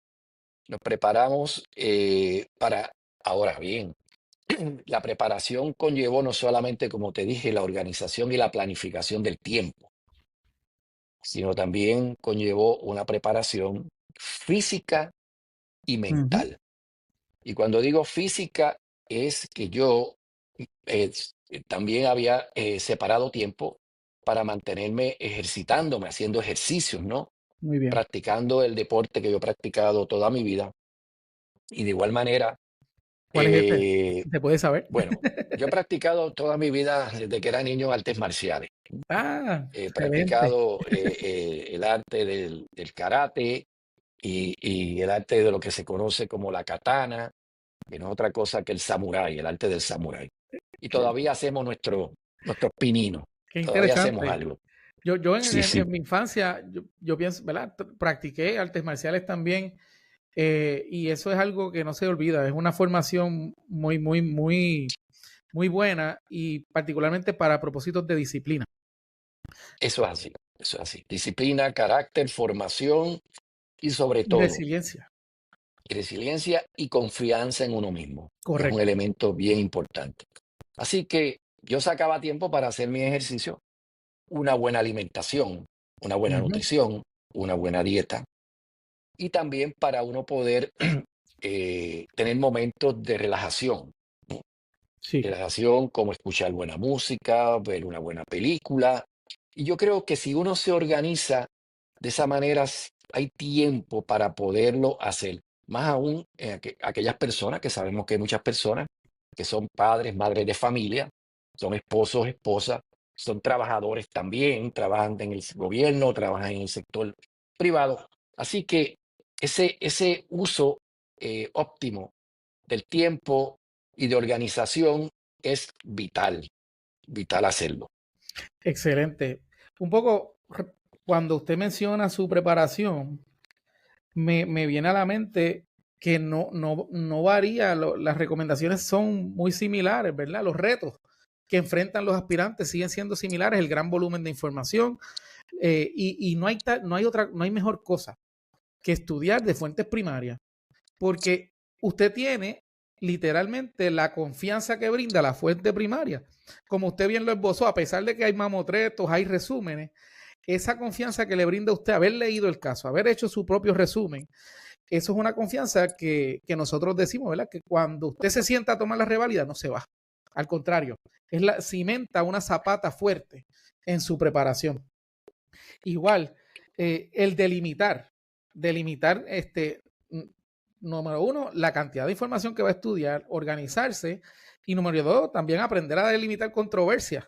para, ahora bien, la preparación conllevó no solamente, como te dije, la organización y la planificación del tiempo, sino también conllevó una preparación física y Ujú, mental. Y cuando digo física, es que yo también había separado tiempo para mantenerme ejercitándome, haciendo ejercicios, ¿no? muy bien. Practicando el deporte que yo he practicado toda mi vida. Y de igual manera, ¿Cuál es ese? eh, ¿Se puede saber? bueno, yo he practicado toda mi vida desde que era niño artes marciales. Ah, He excelente. practicado el arte del karate y el arte de lo que se conoce como la katana, que no es otra cosa que el samurái, el arte del samurái. Y Qué, todavía hacemos nuestros pininos, qué todavía hacemos interesante. algo. Yo Sí, sí, en mi infancia, yo pienso, ¿verdad? Practiqué artes marciales también, y eso es algo que no se olvida. Es una formación muy buena y particularmente para propósitos de disciplina eso es así, eso es así. Disciplina, carácter, formación y sobre y todo resiliencia. resiliencia y confianza en uno mismo. Es un Correcto. elemento bien importante. Así que yo sacaba tiempo para hacer mi ejercicio, una buena alimentación, una buena Ujú, nutrición, una buena dieta y también para uno poder tener momentos de relajación. sí, Relajación como escuchar buena música, ver una buena película. Y yo creo que si uno se organiza de esa manera, hay tiempo para poderlo hacer. Más aún en aquellas personas que sabemos que hay muchas personas que son padres, madres de familia, son esposos, esposas, son trabajadores también, trabajan en el gobierno, trabajan en el sector privado. Así que ese uso óptimo del tiempo y de organización es vital, vital hacerlo. excelente. Un poco, cuando usted menciona su preparación, me viene a la mente que no varía, las recomendaciones son muy similares, ¿verdad? Los retos que enfrentan los aspirantes siguen siendo similares, el gran volumen de información, y no hay mejor cosa que estudiar de fuentes primarias, porque usted tiene literalmente la confianza que brinda la fuente primaria. Como usted bien lo esbozó, a pesar de que hay mamotretos, hay resúmenes, esa confianza que le brinda a usted haber leído el caso, haber hecho su propio resumen, eso es una confianza que nosotros decimos, ¿verdad? Que cuando usted se sienta a tomar la reválida, no se va. Al contrario, cimenta una zapata fuerte en su preparación. Igual, el delimitar, número uno, la cantidad de información que va a estudiar, organizarse, y número dos, también aprender a delimitar controversias.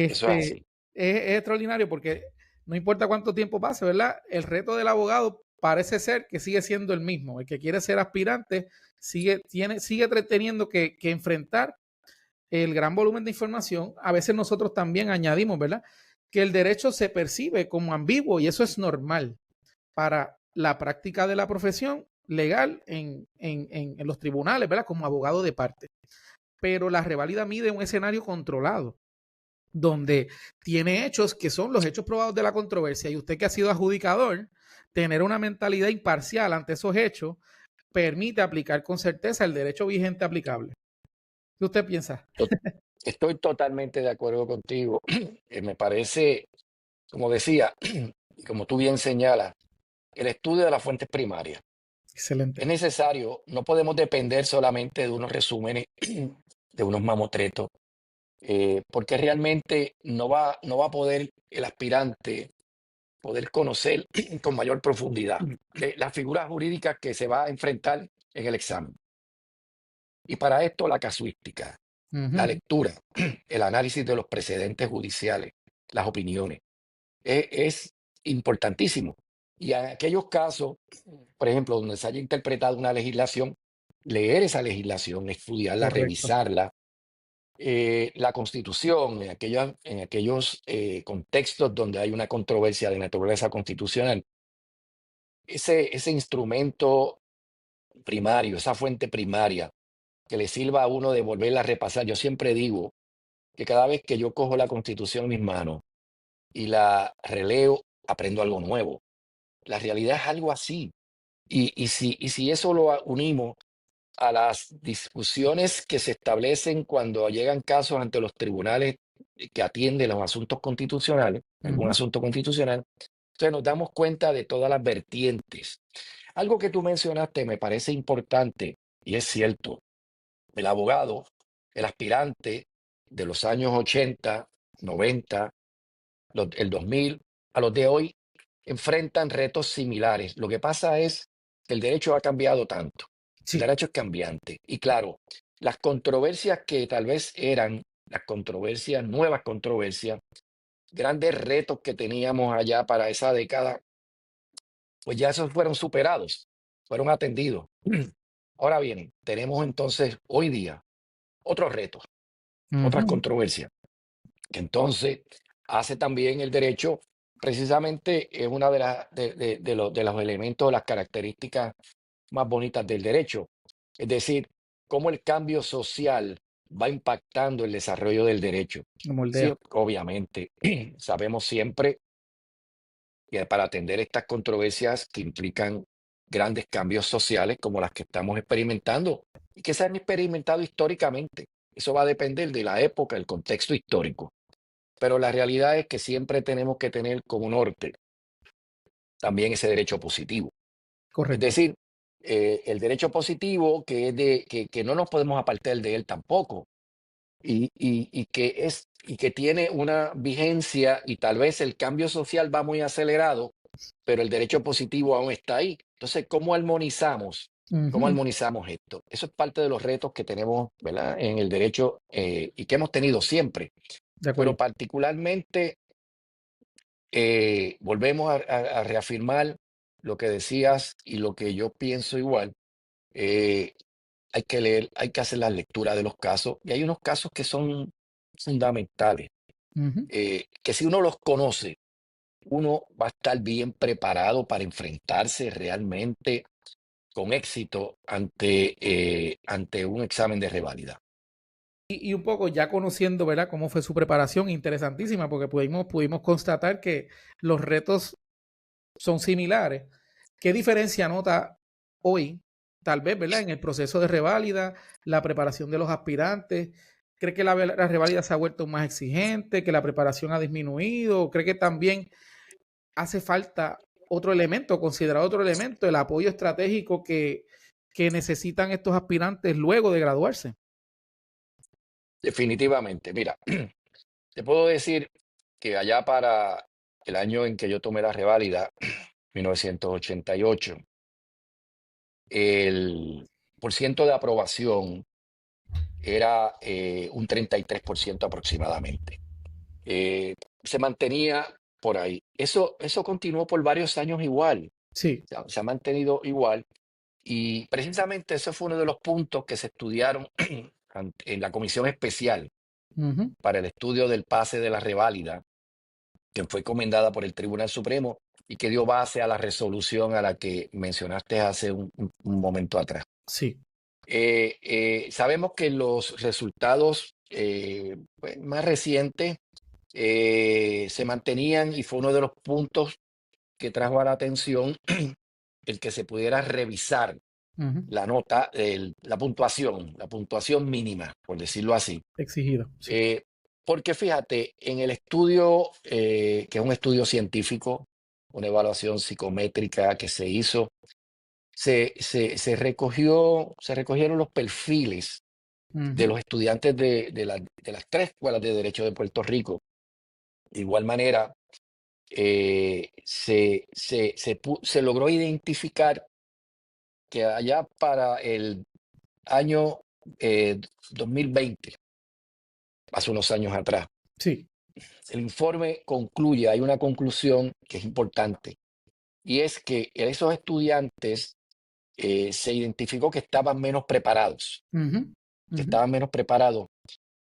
Eso es Este, así. es extraordinario porque no importa cuánto tiempo pase, ¿verdad? El reto del abogado parece ser que sigue siendo el mismo. El que quiere ser aspirante sigue teniendo que enfrentar el gran volumen de información. A veces nosotros también añadimos, ¿verdad? Que el derecho se percibe como ambiguo y eso es normal para la práctica de la profesión legal en los tribunales, ¿verdad? Como abogado de parte. Pero la reválida mide un escenario controlado donde tiene hechos que son los hechos probados de la controversia y usted que ha sido adjudicador, tener una mentalidad imparcial ante esos hechos permite aplicar con certeza el derecho vigente aplicable. ¿Qué usted piensa? To- Estoy totalmente de acuerdo contigo. Me parece, como decía, y como tú bien señalas, el estudio de las fuentes primarias. Es Excelente. necesario, no podemos depender solamente de unos resúmenes, de unos mamotretos, porque realmente no va a poder el aspirante poder conocer con mayor profundidad las figuras jurídicas que se va a enfrentar en el examen. Y para esto la casuística, la Ujú, lectura, el análisis de los precedentes judiciales, las opiniones, es importantísimo. Y en aquellos casos, por ejemplo, donde se haya interpretado una legislación, leer esa legislación, estudiarla, correcto. revisarla, la Constitución, en aquellos contextos donde hay una controversia de naturaleza constitucional, ese instrumento primario, esa fuente primaria que le sirva a uno de volverla a repasar. Yo siempre digo que cada vez que yo cojo la Constitución en mis manos y la releo, aprendo algo nuevo. La realidad es algo así. Y si eso lo unimos a las discusiones que se establecen cuando llegan casos ante los tribunales que atienden los asuntos constitucionales, algún Ujú. asunto constitucional, entonces nos damos cuenta de todas las vertientes. Algo que tú mencionaste me parece importante y es cierto. El abogado, el aspirante de los años 80, 90, el 2000, a los de hoy, enfrentan retos similares. Lo que pasa es que el derecho ha cambiado tanto. El Sí, derecho es cambiante. Y claro, las controversias que tal vez eran las controversias, nuevas controversias, grandes retos que teníamos allá para esa década, pues ya esos fueron superados, fueron atendidos. Ahora bien, tenemos entonces hoy día otros retos, otras ujú, controversias, que entonces hace también el derecho, precisamente es una de los elementos, las características más bonitas del derecho. Es decir, cómo el cambio social va impactando el desarrollo del derecho. lo Sí, moldea. obviamente, sabemos siempre que para atender estas controversias que implican grandes cambios sociales como las que estamos experimentando y que se han experimentado históricamente. Eso va a depender de la época, el contexto histórico. Pero la realidad es que siempre tenemos que tener como norte también ese derecho positivo. Es Correcto. decir, el derecho positivo que no nos podemos apartar de él tampoco y que tiene una vigencia y tal vez el cambio social va muy acelerado, pero el derecho positivo aún está ahí. Entonces, ¿cómo armonizamos? ¿Cómo Ujú, armonizamos esto? Eso es parte de los retos que tenemos, ¿verdad? En el derecho y que hemos tenido siempre, de pero acuerdo. particularmente volvemos a reafirmar lo que decías y lo que yo pienso igual. eh, Hay que leer, hay que hacer la lectura de los casos y hay unos casos que son fundamentales, Ujú. que si uno los conoce, uno va a estar bien preparado para enfrentarse realmente con éxito ante un examen de reválida. Y un poco ya conociendo, ¿verdad?, cómo fue su preparación, interesantísima, porque pudimos constatar que los retos son similares. ¿Qué diferencia nota hoy, tal vez, ¿verdad?, en el proceso de reválida, la preparación de los aspirantes? ¿Cree que la reválida se ha vuelto más exigente, que la preparación ha disminuido? ¿Cree que también hace falta otro elemento, considerar otro elemento, el apoyo estratégico que necesitan estos aspirantes luego de graduarse? Definitivamente, mira, te puedo decir que allá para el año en que yo tomé la reválida, 1988, el porciento de aprobación era un 33% aproximadamente. Se mantenía por ahí. Eso continuó por varios años igual, Sí. se ha mantenido igual y precisamente ese fue uno de los puntos que se estudiaron en la comisión especial Ujú. para el estudio del pase de la reválida, que fue encomendada por el Tribunal Supremo y que dio base a la resolución a la que mencionaste hace un momento atrás. Sí. Sabemos que los resultados pues, más recientes se mantenían y fue uno de los puntos que trajo a la atención el que se pudiera revisar Ujú. la nota, la puntuación mínima, por decirlo así. Exigido, sí. Eh, Porque fíjate, en el estudio, que es un estudio científico, una evaluación psicométrica que se hizo, se recogieron los perfiles de Ujú. los estudiantes de las tres escuelas de Derecho de Puerto Rico. De igual manera, se logró identificar que allá para el año 2020, hace unos años atrás, Sí. el informe concluye, hay una conclusión que es importante, y es que esos estudiantes se identificó Ujú, que ujú. estaban menos preparados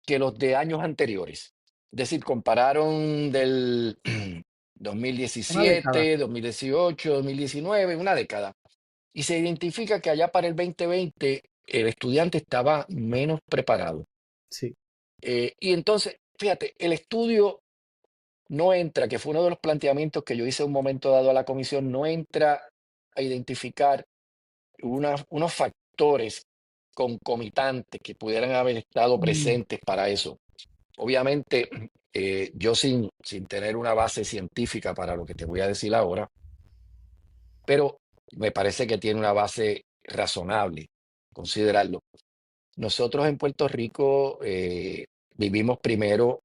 que los de años anteriores. Es decir, compararon del Una década. 2017, 2018, 2019, una década. Y se identifica que allá para el 2020 el estudiante estaba menos preparado. Sí. Y entonces, fíjate, el estudio no entra, que fue uno de los planteamientos que yo hice en un momento dado a la comisión, no entra a identificar unos factores concomitantes que pudieran haber estado Mm, presentes para eso. Obviamente, yo sin tener una base científica para lo que te voy a decir ahora, pero me parece que tiene una base razonable considerarlo. Nosotros en Puerto Rico vivimos primero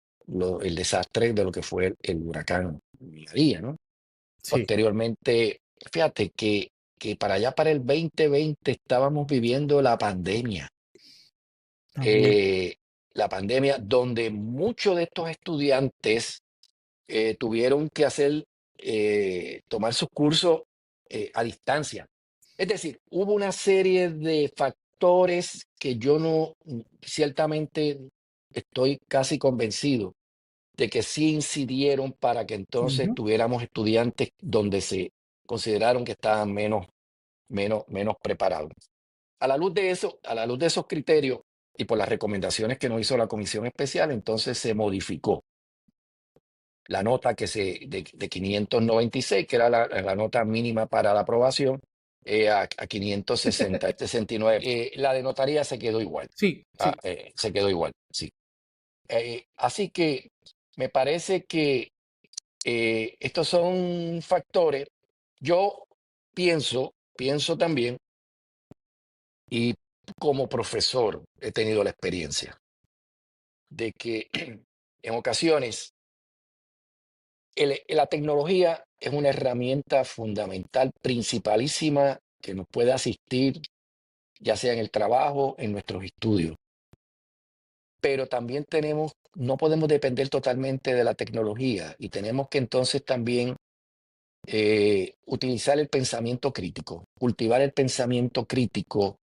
el desastre de lo que fue el huracán María, ¿no? sí. Posteriormente, fíjate que para allá, para el 2020, estábamos viviendo También. eh, la pandemia donde muchos de estos estudiantes tuvieron que tomar sus cursos a distancia. Es decir, hubo una serie de factores que yo no, ciertamente estoy casi convencido de que sí incidieron para que entonces Ujú, tuviéramos estudiantes donde se consideraron que estaban menos preparados. A la luz de eso, a la luz de esos criterios y por las recomendaciones que nos hizo la comisión especial, entonces se modificó la nota de 596, que era la nota mínima para la aprobación, a 569. La de notaría se quedó igual. sí, sí. Se quedó igual, sí. Así que me parece que estos son factores. Yo pienso también, y como profesor he tenido la experiencia de que en ocasiones la tecnología es una herramienta fundamental, principalísima, que nos puede asistir, ya sea en el trabajo, en nuestros estudios. Pero también no podemos depender totalmente de la tecnología y tenemos que entonces también utilizar el pensamiento crítico, cultivar el pensamiento crítico.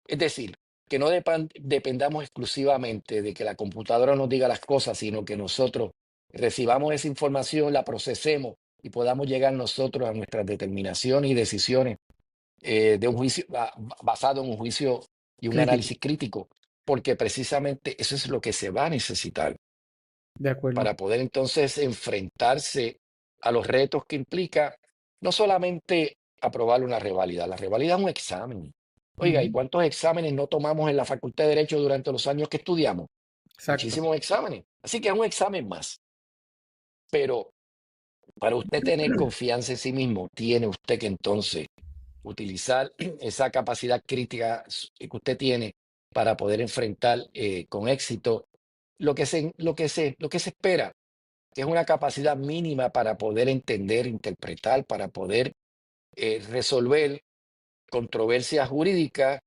Es decir, que no dependamos exclusivamente de que la computadora nos diga las cosas, sino que nosotros recibamos esa información, la procesemos y podamos llegar nosotros a nuestras determinaciones y decisiones de un juicio basado en un juicio y un Crítico. análisis crítico, porque precisamente eso es lo que se va a necesitar De acuerdo. para poder entonces enfrentarse a los retos que implica no solamente aprobar una reválida, la reválida es un examen. Oiga, ¿y Ujú, cuántos exámenes no tomamos en la Facultad de Derecho durante los años que estudiamos? exacto. Muchísimos exámenes. Así que es un examen más. Pero para usted tener confianza en sí mismo, tiene usted que entonces utilizar esa capacidad crítica que usted tiene para poder enfrentar con éxito lo que se espera, que es una capacidad mínima para poder entender, interpretar, para poder resolver controversias jurídicas,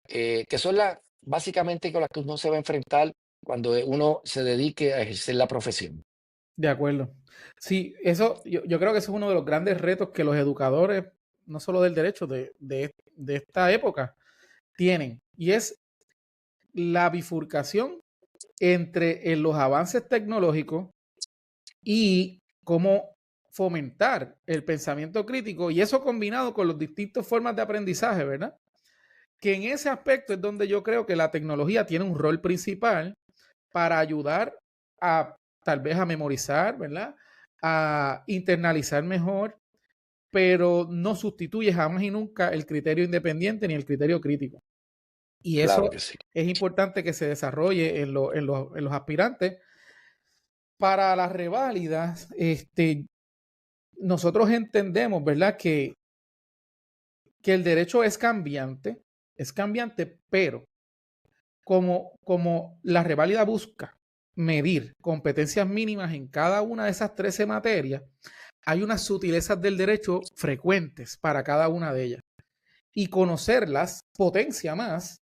que son básicamente con las que uno se va a enfrentar cuando uno se dedique a ejercer la profesión. De acuerdo. Sí, eso, yo creo que eso es uno de los grandes retos que los educadores, no solo del derecho, de esta época, tienen. Y es la bifurcación entre los avances tecnológicos y cómo fomentar el pensamiento crítico y eso combinado con las distintas formas de aprendizaje, ¿verdad? Que en ese aspecto es donde yo creo que la tecnología tiene un rol principal para ayudar a tal vez a memorizar, ¿verdad? A internalizar mejor, pero no sustituye jamás y nunca el criterio independiente ni el criterio crítico. Y Claro eso que sí. es importante que se desarrolle en los aspirantes. Para las reválidas, nosotros entendemos, ¿verdad? Que el derecho es cambiante, pero como la reválida busca medir competencias mínimas en cada una de esas 13 materias, hay unas sutilezas del derecho frecuentes para cada una de ellas. Y conocerlas potencia más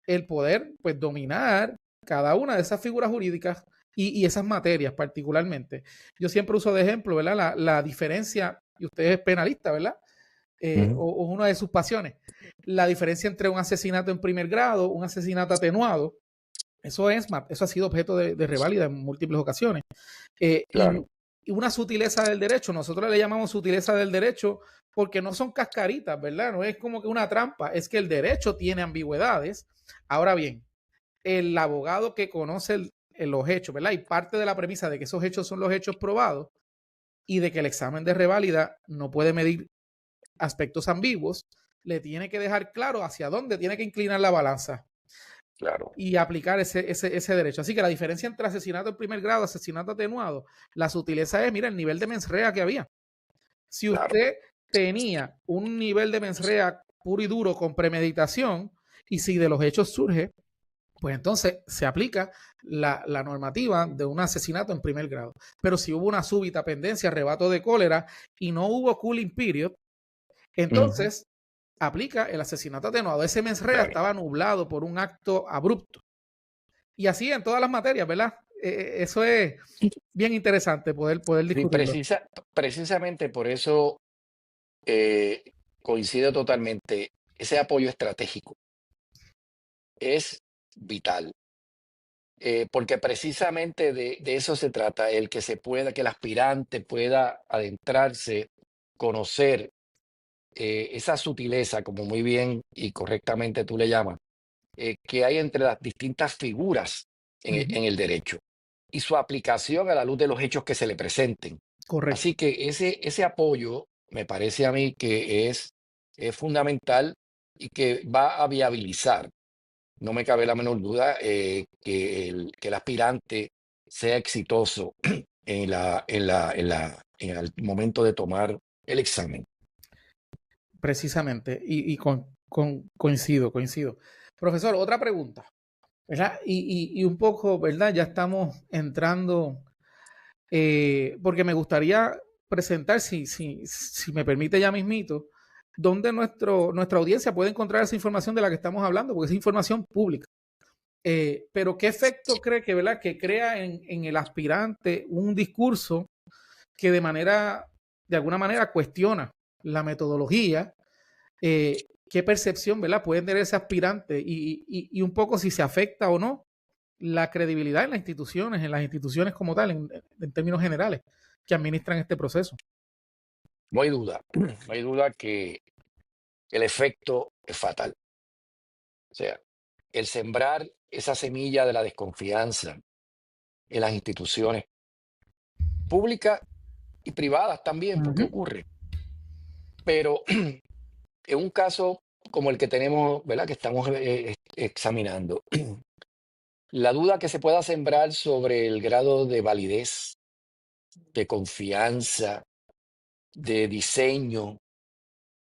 el poder, pues, dominar cada una de esas figuras jurídicas y esas materias particularmente. Yo siempre uso de ejemplo, ¿verdad? La diferencia, y usted es penalista, ¿verdad? Ujú. O una de sus pasiones. La diferencia entre un asesinato en primer grado, un asesinato atenuado, eso ha sido objeto de reválida en múltiples ocasiones. Eh, y, Claro. una sutileza del derecho, nosotros le llamamos sutileza del derecho porque no son cascaritas, ¿verdad? No es como que una trampa, es que el derecho tiene ambigüedades. Ahora bien, el abogado que conoce los hechos, ¿verdad? Y parte de la premisa de que esos hechos son los hechos probados y de que el examen de reválida no puede medir aspectos ambiguos, le tiene que dejar claro hacia dónde tiene que inclinar la balanza Claro, y aplicar ese derecho. Así que la diferencia entre asesinato en primer grado y asesinato atenuado, la sutileza es, mira, el nivel de mens rea que había. Si claro. usted tenía un nivel de mens rea puro y duro con premeditación, y si de los hechos surge, pues entonces se aplica la normativa de un asesinato en primer grado. Pero si hubo una súbita pendencia, arrebato de cólera y no hubo cooling period, Ujú, entonces aplica el asesinato atenuado. Ese mens rea claro. estaba nublado por un acto abrupto. Y así en todas las materias, ¿verdad? Eso es bien interesante poder Sí, discutirlo. precisamente por eso eh, coincido totalmente. Ese apoyo estratégico es vital, porque precisamente de eso se trata, el que se pueda, que el aspirante pueda adentrarse, conocer esa sutileza, como muy bien y correctamente tú le llamas, que hay entre las distintas figuras Ujú, en el derecho y su aplicación a la luz de los hechos que se le presenten. correcto. Así que ese apoyo me parece a mí que es fundamental y que va a viabilizar, no me cabe la menor duda, que el aspirante sea exitoso en el momento de tomar el examen. Precisamente. Y coincido, coincido. Profesor, otra pregunta, ¿verdad? Y un poco, ¿verdad? Ya estamos entrando, porque me gustaría presentar, si me permite ya mismito, dónde nuestra audiencia puede encontrar esa información de la que estamos hablando, porque es información pública. Pero ¿qué efecto cree que, ¿verdad? Que crea en el aspirante un discurso que de alguna manera cuestiona la metodología? ¿Qué percepción, ¿verdad? Pueden tener ese aspirante y un poco si se afecta o no la credibilidad en las instituciones como tal, en términos generales, que administran este proceso. No hay duda, no hay duda que el efecto es fatal. O sea, el sembrar esa semilla de la desconfianza en las instituciones públicas y privadas también, porque Ujú, ocurre. Pero en un caso como el que tenemos, ¿verdad? Que estamos examinando, la duda que se pueda sembrar sobre el grado de validez, de confianza, de diseño,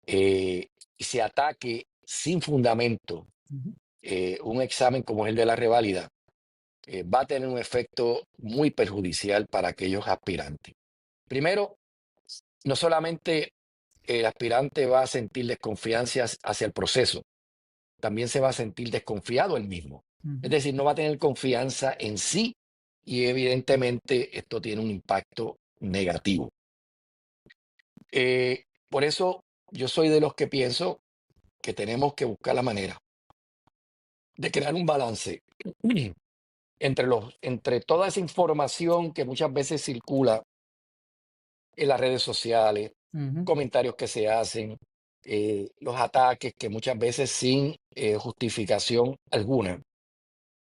y se ataque sin fundamento ujú, un examen como es el de la reválida, va a tener un efecto muy perjudicial para aquellos aspirantes. Primero, no solamente el aspirante va a sentir desconfianza hacia el proceso, también se va a sentir desconfiado él mismo. Es ujú. decir, no va a tener confianza en sí y evidentemente esto tiene un impacto negativo. Por eso yo soy de los que pienso que tenemos que buscar la manera de crear un balance entre toda esa información que muchas veces circula en las redes sociales, Ujú, comentarios que se hacen, los ataques que muchas veces sin justificación alguna.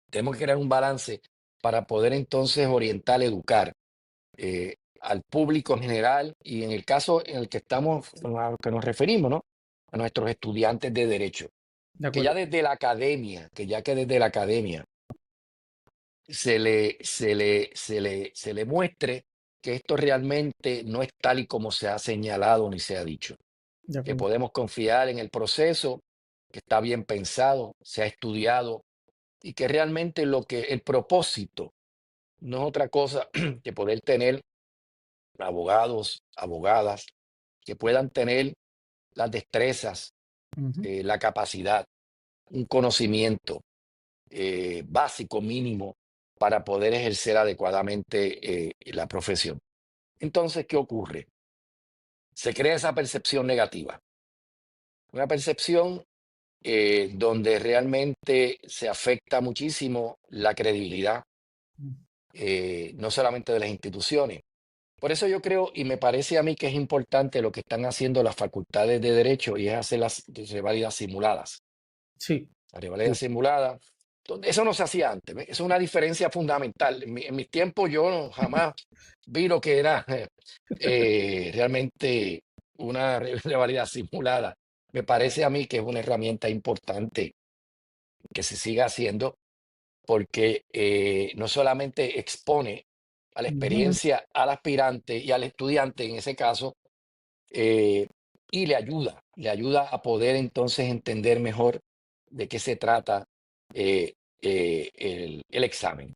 Tenemos que crear un balance para poder entonces orientar, educar al público en general y en el caso en el que estamos, a lo que nos referimos, ¿no? A nuestros estudiantes de derecho, de que acuerdo, ya desde la academia, que desde la academia se le muestre que esto realmente no es tal y como se ha señalado ni se ha dicho, de que acuerdo, podemos confiar en el proceso, que está bien pensado, se ha estudiado y que realmente el propósito no es otra cosa que poder tener abogados, abogadas que puedan tener las destrezas, ujú, la capacidad, un conocimiento básico mínimo para poder ejercer adecuadamente la profesión. Entonces, ¿qué ocurre? Se crea esa percepción negativa, una percepción donde realmente se afecta muchísimo la credibilidad, ujú, no solamente de las instituciones, Por eso yo creo, y me parece a mí que es importante lo que están haciendo las facultades de Derecho y es hacer las reválidas simuladas. Sí, La rivalidad sí. simulada, donde eso no se hacía antes. ¿Ve? Es una diferencia fundamental. En mi tiempo yo jamás vi lo que era realmente una rivalidad simulada. Me parece a mí que es una herramienta importante que se siga haciendo porque no solamente expone a la Ujú. experiencia al aspirante y al estudiante en ese caso, eh, y le ayuda a poder entonces entender mejor de qué se trata el examen.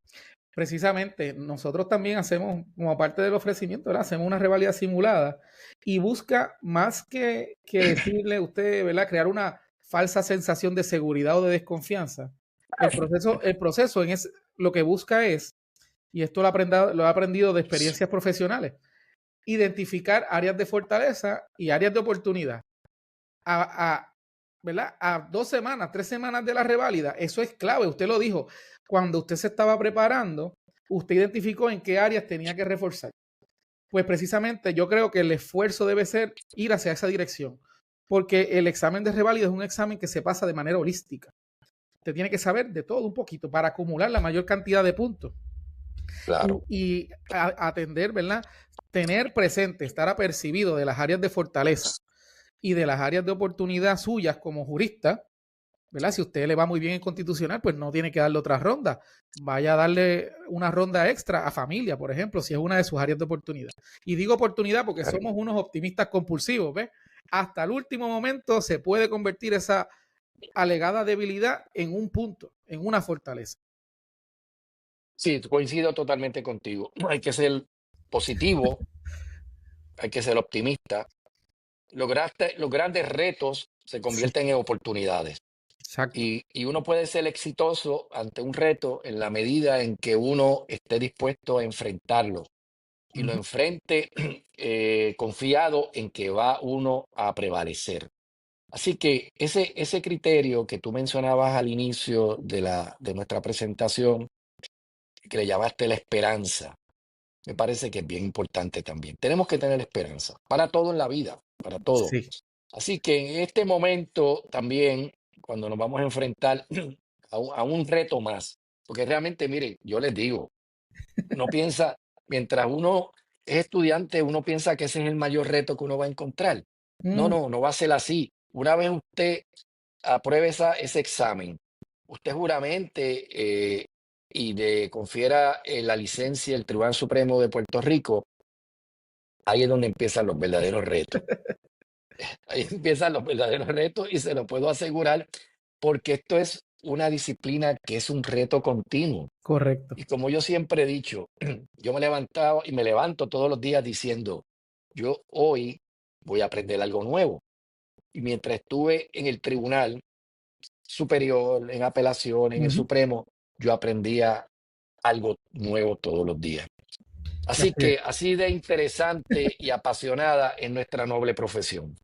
Precisamente, nosotros también hacemos, como parte del ofrecimiento, ¿verdad? Hacemos una rivalidad simulada y busca más que decirle usted, ¿verdad? Crear una falsa sensación de seguridad o de desconfianza. El proceso lo que busca es, y esto lo he aprendido de experiencias profesionales, identificar áreas de fortaleza y áreas de oportunidad. A, ¿Verdad? A 2 semanas, 3 semanas de la reválida, eso es clave, usted lo dijo, cuando usted se estaba preparando, usted identificó en qué áreas tenía que reforzar. Pues precisamente yo creo que el esfuerzo debe ser ir hacia esa dirección, porque el examen de reválida es un examen que se pasa de manera holística. Usted tiene que saber de todo un poquito para acumular la mayor cantidad de puntos Claro. y atender, ¿verdad? Tener presente, estar apercibido de las áreas de fortaleza y de las áreas de oportunidad suyas como jurista, ¿verdad? Si usted le va muy bien en constitucional, pues no tiene que darle otra ronda. Vaya a darle una ronda extra a familia, por ejemplo, si es una de sus áreas de oportunidad. Y digo oportunidad porque somos unos optimistas compulsivos, ¿ves? Hasta el último momento se puede convertir esa alegada debilidad en un punto, en una fortaleza. Sí, coincido totalmente contigo. Hay que ser positivo, hay que ser optimista. Los grandes retos se Sí, convierten en oportunidades. exacto. Y uno puede ser exitoso ante un reto en la medida en que uno esté dispuesto a enfrentarlo y lo Ujú. enfrente confiado en que va uno a prevalecer. Así que ese criterio que tú mencionabas al inicio de nuestra presentación, que le llamaste la esperanza, me parece que es bien importante también. Tenemos que tener esperanza para todo en la vida, para todo. Sí. Así que en este momento también, cuando nos vamos a enfrentar a un reto más, porque realmente, mire, yo les digo, uno piensa, mientras uno es estudiante, uno piensa que ese es el mayor reto que uno va a encontrar. No, Mm, no, no va a ser así. Una vez usted apruebe ese examen, usted juramente y le confiera la licencia el Tribunal Supremo de Puerto Rico, ahí es donde empiezan los verdaderos retos. Ahí empiezan los verdaderos retos y se lo puedo asegurar porque esto es una disciplina que es un reto continuo. correcto. Y como yo siempre he dicho, yo me levantaba y me levanto todos los días diciendo, yo hoy voy a aprender algo nuevo. Y mientras estuve en el tribunal superior, en apelación, en el Ujú. Supremo, yo aprendía algo nuevo todos los días. Así Así es. que así de interesante y apasionada en nuestra noble profesión.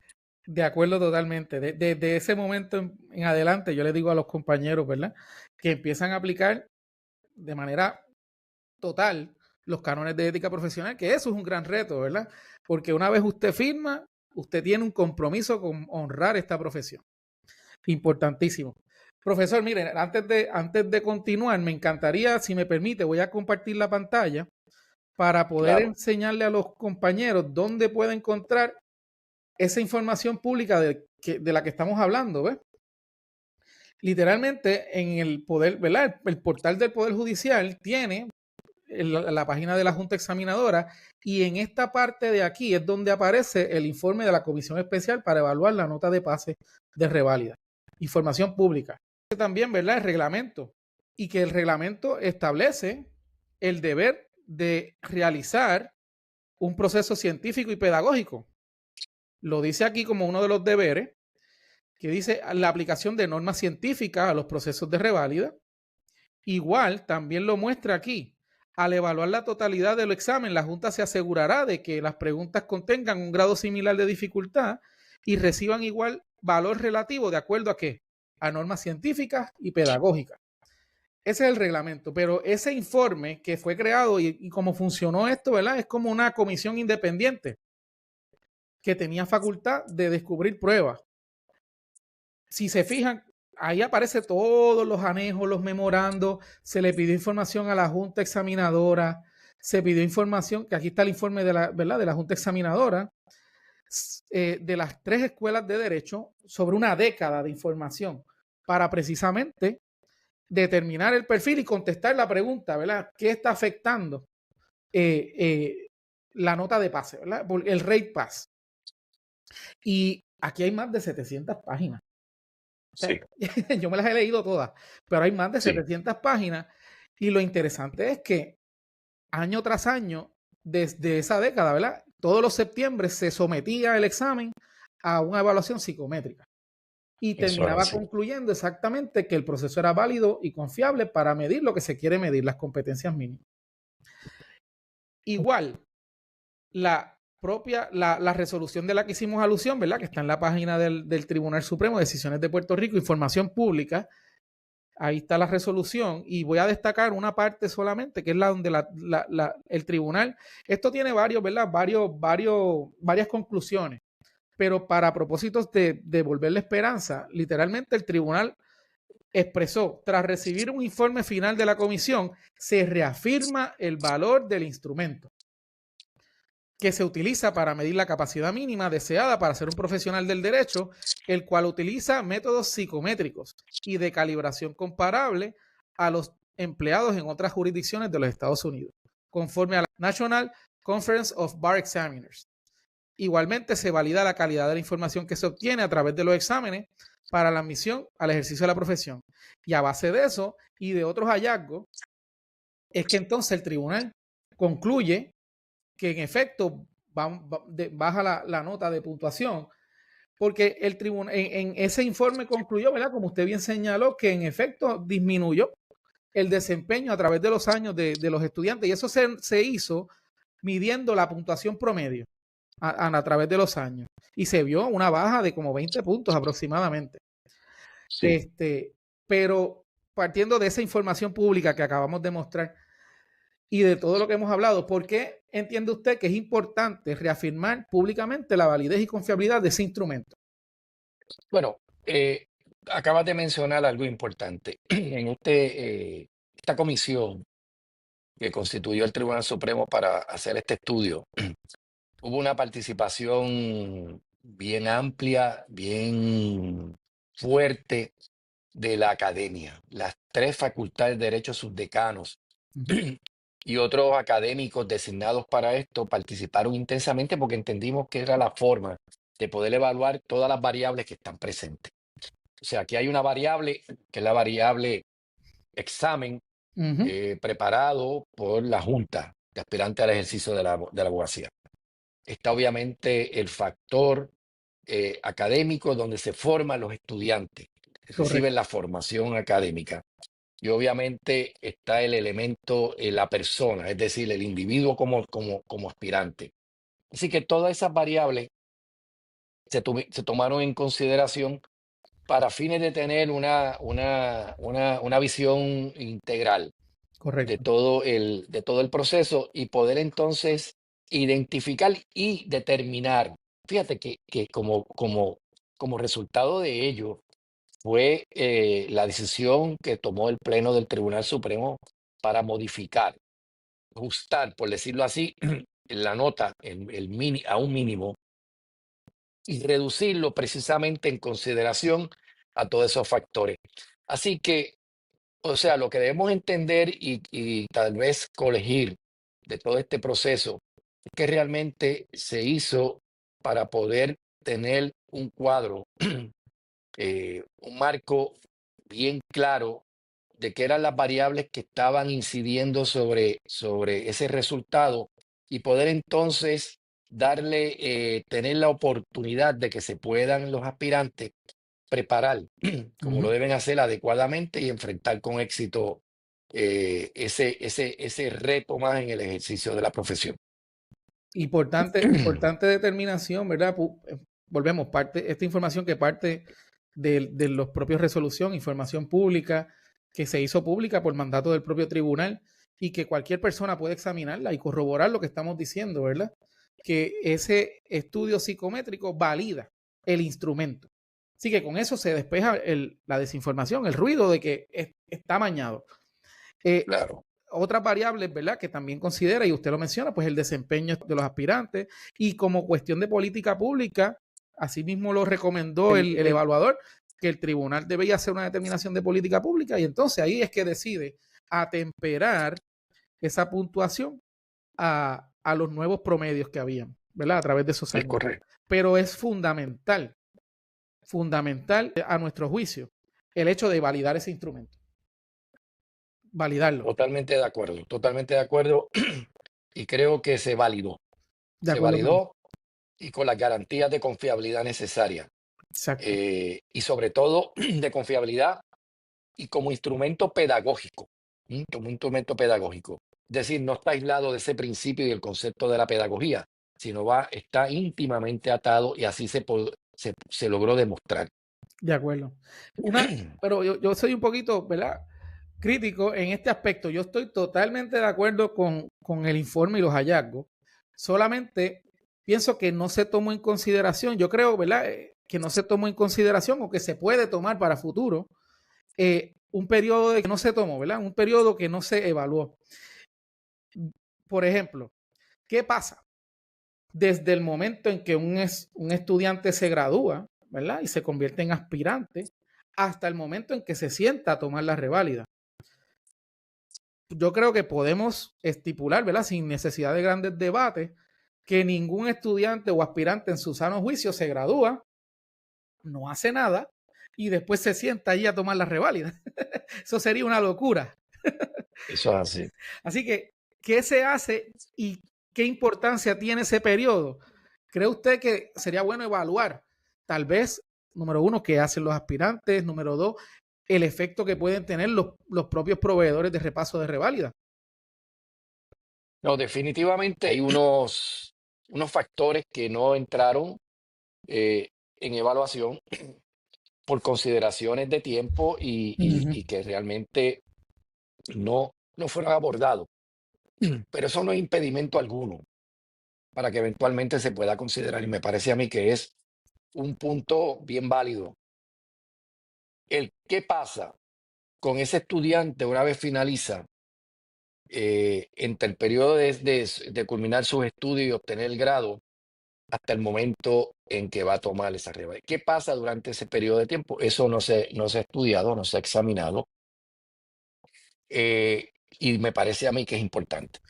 De acuerdo totalmente. Desde ese momento en adelante, yo le digo a los compañeros, ¿verdad? Que empiezan a aplicar de manera total los cánones de ética profesional, que eso es un gran reto, ¿verdad? Porque una vez usted firma, usted tiene un compromiso con honrar esta profesión. Importantísimo. Profesor, mire, antes de continuar, me encantaría, si me permite, voy a compartir la pantalla para poder Claro. enseñarle a los compañeros dónde puede encontrar esa información pública de la que estamos hablando, ¿ves? Literalmente en el poder, ¿verdad? El portal del Poder Judicial tiene la página de la Junta Examinadora y en esta parte de aquí es donde aparece el informe de la Comisión Especial para evaluar la nota de pase de reválida. Información pública. También, ¿verdad? El reglamento y que el reglamento establece el deber de realizar un proceso científico y pedagógico. Lo dice aquí como uno de los deberes, que dice la aplicación de normas científicas a los procesos de reválida. Igual también lo muestra aquí. Al evaluar la totalidad del examen, la Junta se asegurará de que las preguntas contengan un grado similar de dificultad y reciban igual valor relativo de acuerdo a qué? A normas científicas y pedagógicas. Ese es el reglamento, pero ese informe que fue creado y cómo funcionó esto, ¿verdad? Es como una comisión independiente que tenía facultad de descubrir pruebas. Si se fijan, ahí aparece todos los anejos, los memorandos, se le pidió información a la Junta Examinadora, se pidió información, que aquí está el informe de la, ¿verdad? De la Junta Examinadora, de las 3 escuelas de Derecho, sobre una década de información para precisamente determinar el perfil y contestar la pregunta, ¿verdad? ¿Qué está afectando la nota de pase, ¿verdad? El rate pass. Y aquí hay más de 700 páginas. O sea, Sí, yo me las he leído todas, pero hay más de sí, 700 páginas. Y lo interesante es que año tras año, desde esa década, ¿verdad? Todos los septiembre se sometía el examen a una evaluación psicométrica y eso es terminaba así. concluyendo exactamente que el proceso era válido y confiable para medir lo que se quiere medir, las competencias mínimas. Igual, la resolución de la que hicimos alusión, ¿verdad? Que está en la página del Tribunal Supremo, Decisiones de Puerto Rico, Información Pública. Ahí está la resolución y voy a destacar una parte solamente, que es la donde el tribunal, esto tiene varios, ¿verdad? Varias conclusiones, pero para propósitos de devolver la esperanza, literalmente el tribunal expresó, tras recibir un informe final de la comisión, se reafirma el valor del instrumento que se utiliza para medir la capacidad mínima deseada para ser un profesional del derecho, el cual utiliza métodos psicométricos y de calibración comparable a los empleados en otras jurisdicciones de los Estados Unidos, conforme a la National Conference of Bar Examiners. Igualmente, se valida la calidad de la información que se obtiene a través de los exámenes para la admisión al ejercicio de la profesión. Y a base de eso y de otros hallazgos, es que entonces el tribunal concluye que en efecto baja la nota de puntuación, porque el tribunal en ese informe concluyó, ¿verdad? Como usted bien señaló, que en efecto disminuyó el desempeño a través de los años de los estudiantes, y eso se hizo midiendo la puntuación promedio a través de los años, y se vio una baja de como 20 puntos aproximadamente. Sí. Pero partiendo de esa información pública que acabamos de mostrar, y de todo lo que hemos hablado, ¿por qué entiende usted que es importante reafirmar públicamente la validez y confiabilidad de ese instrumento? Bueno, acabas de mencionar algo importante. En esta comisión que constituyó el Tribunal Supremo para hacer este estudio, hubo una participación bien amplia, bien fuerte de la academia, las 3 facultades de Derecho, sus decanos Uh -huh. y otros académicos designados para esto participaron intensamente porque entendimos que era la forma de poder evaluar todas las variables que están presentes. O sea, aquí hay una variable que es la variable examen Uh -huh. preparado por la Junta de aspirantes al ejercicio de la abogacía. Está obviamente el factor académico donde se forman los estudiantes, reciben Correcto, la formación académica. Y obviamente está el elemento, la persona, es decir, el individuo como aspirante. Así que todas esas variables se tomaron en consideración para fines de tener una visión integral correcto, de todo el proceso y poder entonces identificar y determinar. Fíjate que como resultado de ello fue la decisión que tomó el Pleno del Tribunal Supremo para modificar, ajustar, por decirlo así, la nota a un mínimo y reducirlo precisamente en consideración a todos esos factores. Así que, o sea, lo que debemos entender y tal vez colegir de todo este proceso es que realmente se hizo para poder tener un cuadro, un marco bien claro de qué eran las variables que estaban incidiendo sobre ese resultado y poder entonces tener la oportunidad de que se puedan los aspirantes preparar uh como lo -huh. deben hacer adecuadamente y enfrentar con éxito ese reto más en el ejercicio de la profesión. Importante determinación, ¿verdad? Volvemos, esta información que parte de los propios resolución, información pública, que se hizo pública por mandato del propio tribunal y que cualquier persona puede examinarla y corroborar lo que estamos diciendo, ¿verdad? Que ese estudio psicométrico valida el instrumento. Así que con eso se despeja la desinformación, el ruido de que está amañado. Claro, Otras variables, ¿verdad? Que también considera, y usted lo menciona, pues el desempeño de los aspirantes y como cuestión de política pública, asimismo lo recomendó el evaluador, que el tribunal debía hacer una determinación de política pública y entonces ahí es que decide atemperar esa puntuación a los nuevos promedios que habían, ¿verdad? A través de esos es años. correcto. Pero es fundamental a nuestro juicio el hecho de validar ese instrumento, validarlo. Totalmente de acuerdo, totalmente de acuerdo. Y creo que se validó. De Se acuerdo con eso. validó y con las garantías de confiabilidad necesarias. Exacto. Y sobre todo de confiabilidad y como instrumento pedagógico. Como instrumento pedagógico. Es decir, no está aislado de ese principio y el concepto de la pedagogía, sino está íntimamente atado y así se logró demostrar. De acuerdo. Pero yo soy un poquito, ¿verdad? Crítico en este aspecto. Yo estoy totalmente de acuerdo con el informe y los hallazgos. Solamente pienso que no se tomó en consideración, yo creo, ¿verdad? Que no se tomó en consideración o que se puede tomar para futuro un periodo de que no se tomó, ¿verdad? Un periodo que no se evaluó. Por ejemplo, ¿qué pasa? Desde el momento en que un estudiante se gradúa, ¿verdad? Y se convierte en aspirante, hasta el momento en que se sienta a tomar la reválida. Yo creo que podemos estipular, ¿verdad? Sin necesidad de grandes debates, que ningún estudiante o aspirante en su sano juicio se gradúa, no hace nada y después se sienta allí a tomar la reválida. Eso sería una locura. Eso es así. Así que, ¿qué se hace y qué importancia tiene ese periodo? ¿Cree usted que sería bueno evaluar? Tal vez, número uno, qué hacen los aspirantes, número dos, el efecto que pueden tener los propios proveedores de repaso de reválida. No, definitivamente hay unos factores que no entraron en evaluación por consideraciones de tiempo y que realmente no fueron abordados. Pero eso no es impedimento alguno para que eventualmente se pueda considerar y me parece a mí que es un punto bien válido. El qué pasa con ese estudiante una vez finaliza entre el periodo de culminar sus estudios y obtener el grado hasta el momento en que va a tomar esa reválida. ¿Qué pasa durante ese periodo de tiempo? Eso no se ha estudiado, no se ha examinado y me parece a mí que es importante.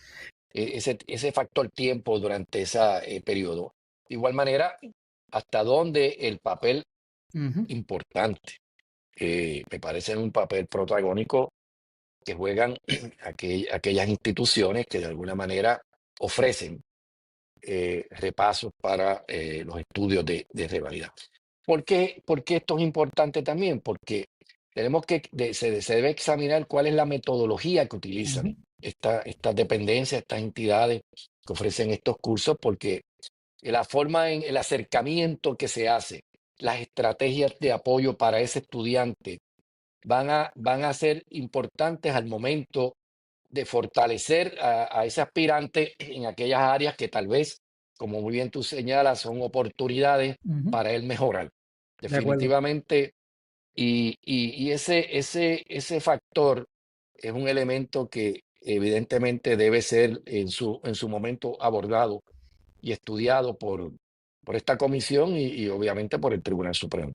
Ese factor tiempo durante ese periodo. De igual manera, hasta dónde el papel importante. Me parece un papel protagónico que juegan aquellas instituciones que de alguna manera ofrecen repasos para los estudios de rivalidad. ¿Por qué esto es importante también? Porque tenemos se debe examinar cuál es la metodología que utilizan estas dependencias, estas entidades que ofrecen estos cursos, porque la forma en el acercamiento que se hace, las estrategias de apoyo para ese estudiante van a ser importantes al momento de fortalecer a ese aspirante en aquellas áreas que tal vez, como muy bien tú señalas, son oportunidades para él mejorar. De acuerdo. Definitivamente, y ese factor es un elemento que evidentemente debe ser en su momento abordado y estudiado por esta comisión y obviamente por el Tribunal Supremo.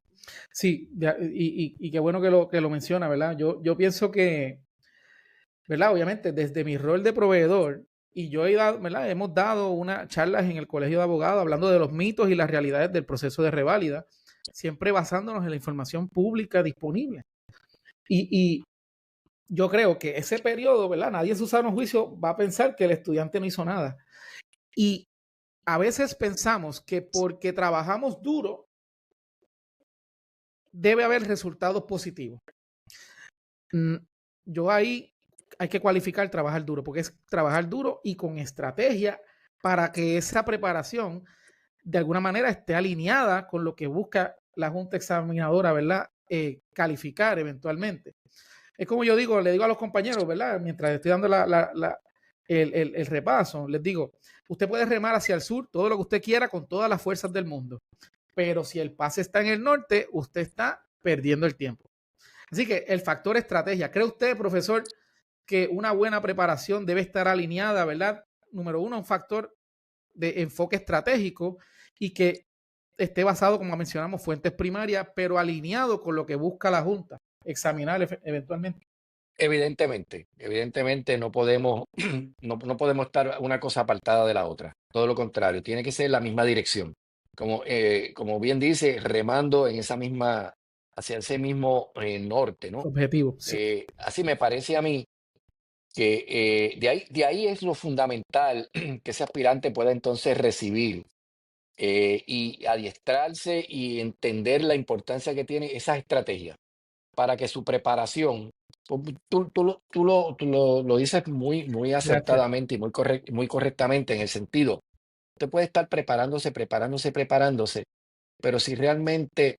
Sí, y qué bueno que lo menciona, ¿verdad? Yo pienso que, ¿verdad? Obviamente, desde mi rol de proveedor, y yo he dado, ¿verdad? Hemos dado unas charlas en el Colegio de Abogados hablando de los mitos y las realidades del proceso de reválida, siempre basándonos en la información pública disponible. Y yo creo que ese periodo, ¿verdad? Nadie en su sano juicio va a pensar que el estudiante no hizo nada. Y a veces pensamos que porque trabajamos duro, debe haber resultados positivos. Yo ahí hay que cualificar trabajar duro, porque es trabajar duro y con estrategia para que esa preparación de alguna manera esté alineada con lo que busca la Junta Examinadora, ¿verdad? Calificar eventualmente. Es como yo digo, le digo a los compañeros, ¿verdad? Mientras estoy dando el repaso, les digo, usted puede remar hacia el sur todo lo que usted quiera con todas las fuerzas del mundo, pero si el pase está en el norte, usted está perdiendo el tiempo. Así que el factor estrategia, ¿cree usted, profesor, que una buena preparación debe estar alineada, ¿verdad? Número uno, un factor de enfoque estratégico y que esté basado, como mencionamos, fuentes primarias, pero alineado con lo que busca la Junta, examinar eventualmente. Evidentemente no podemos, no podemos estar una cosa apartada de la otra. Todo lo contrario, tiene que ser la misma dirección. Como bien dice, remando en esa misma, hacia ese mismo norte, ¿no? Objetivo, sí, Así me parece a mí que de ahí es lo fundamental que ese aspirante pueda entonces recibir y adiestrarse y entender la importancia que tiene esas estrategias para que su preparación, tú lo dices muy gracias. acertadamente y muy correctamente en el sentido, usted puede estar preparándose, pero si realmente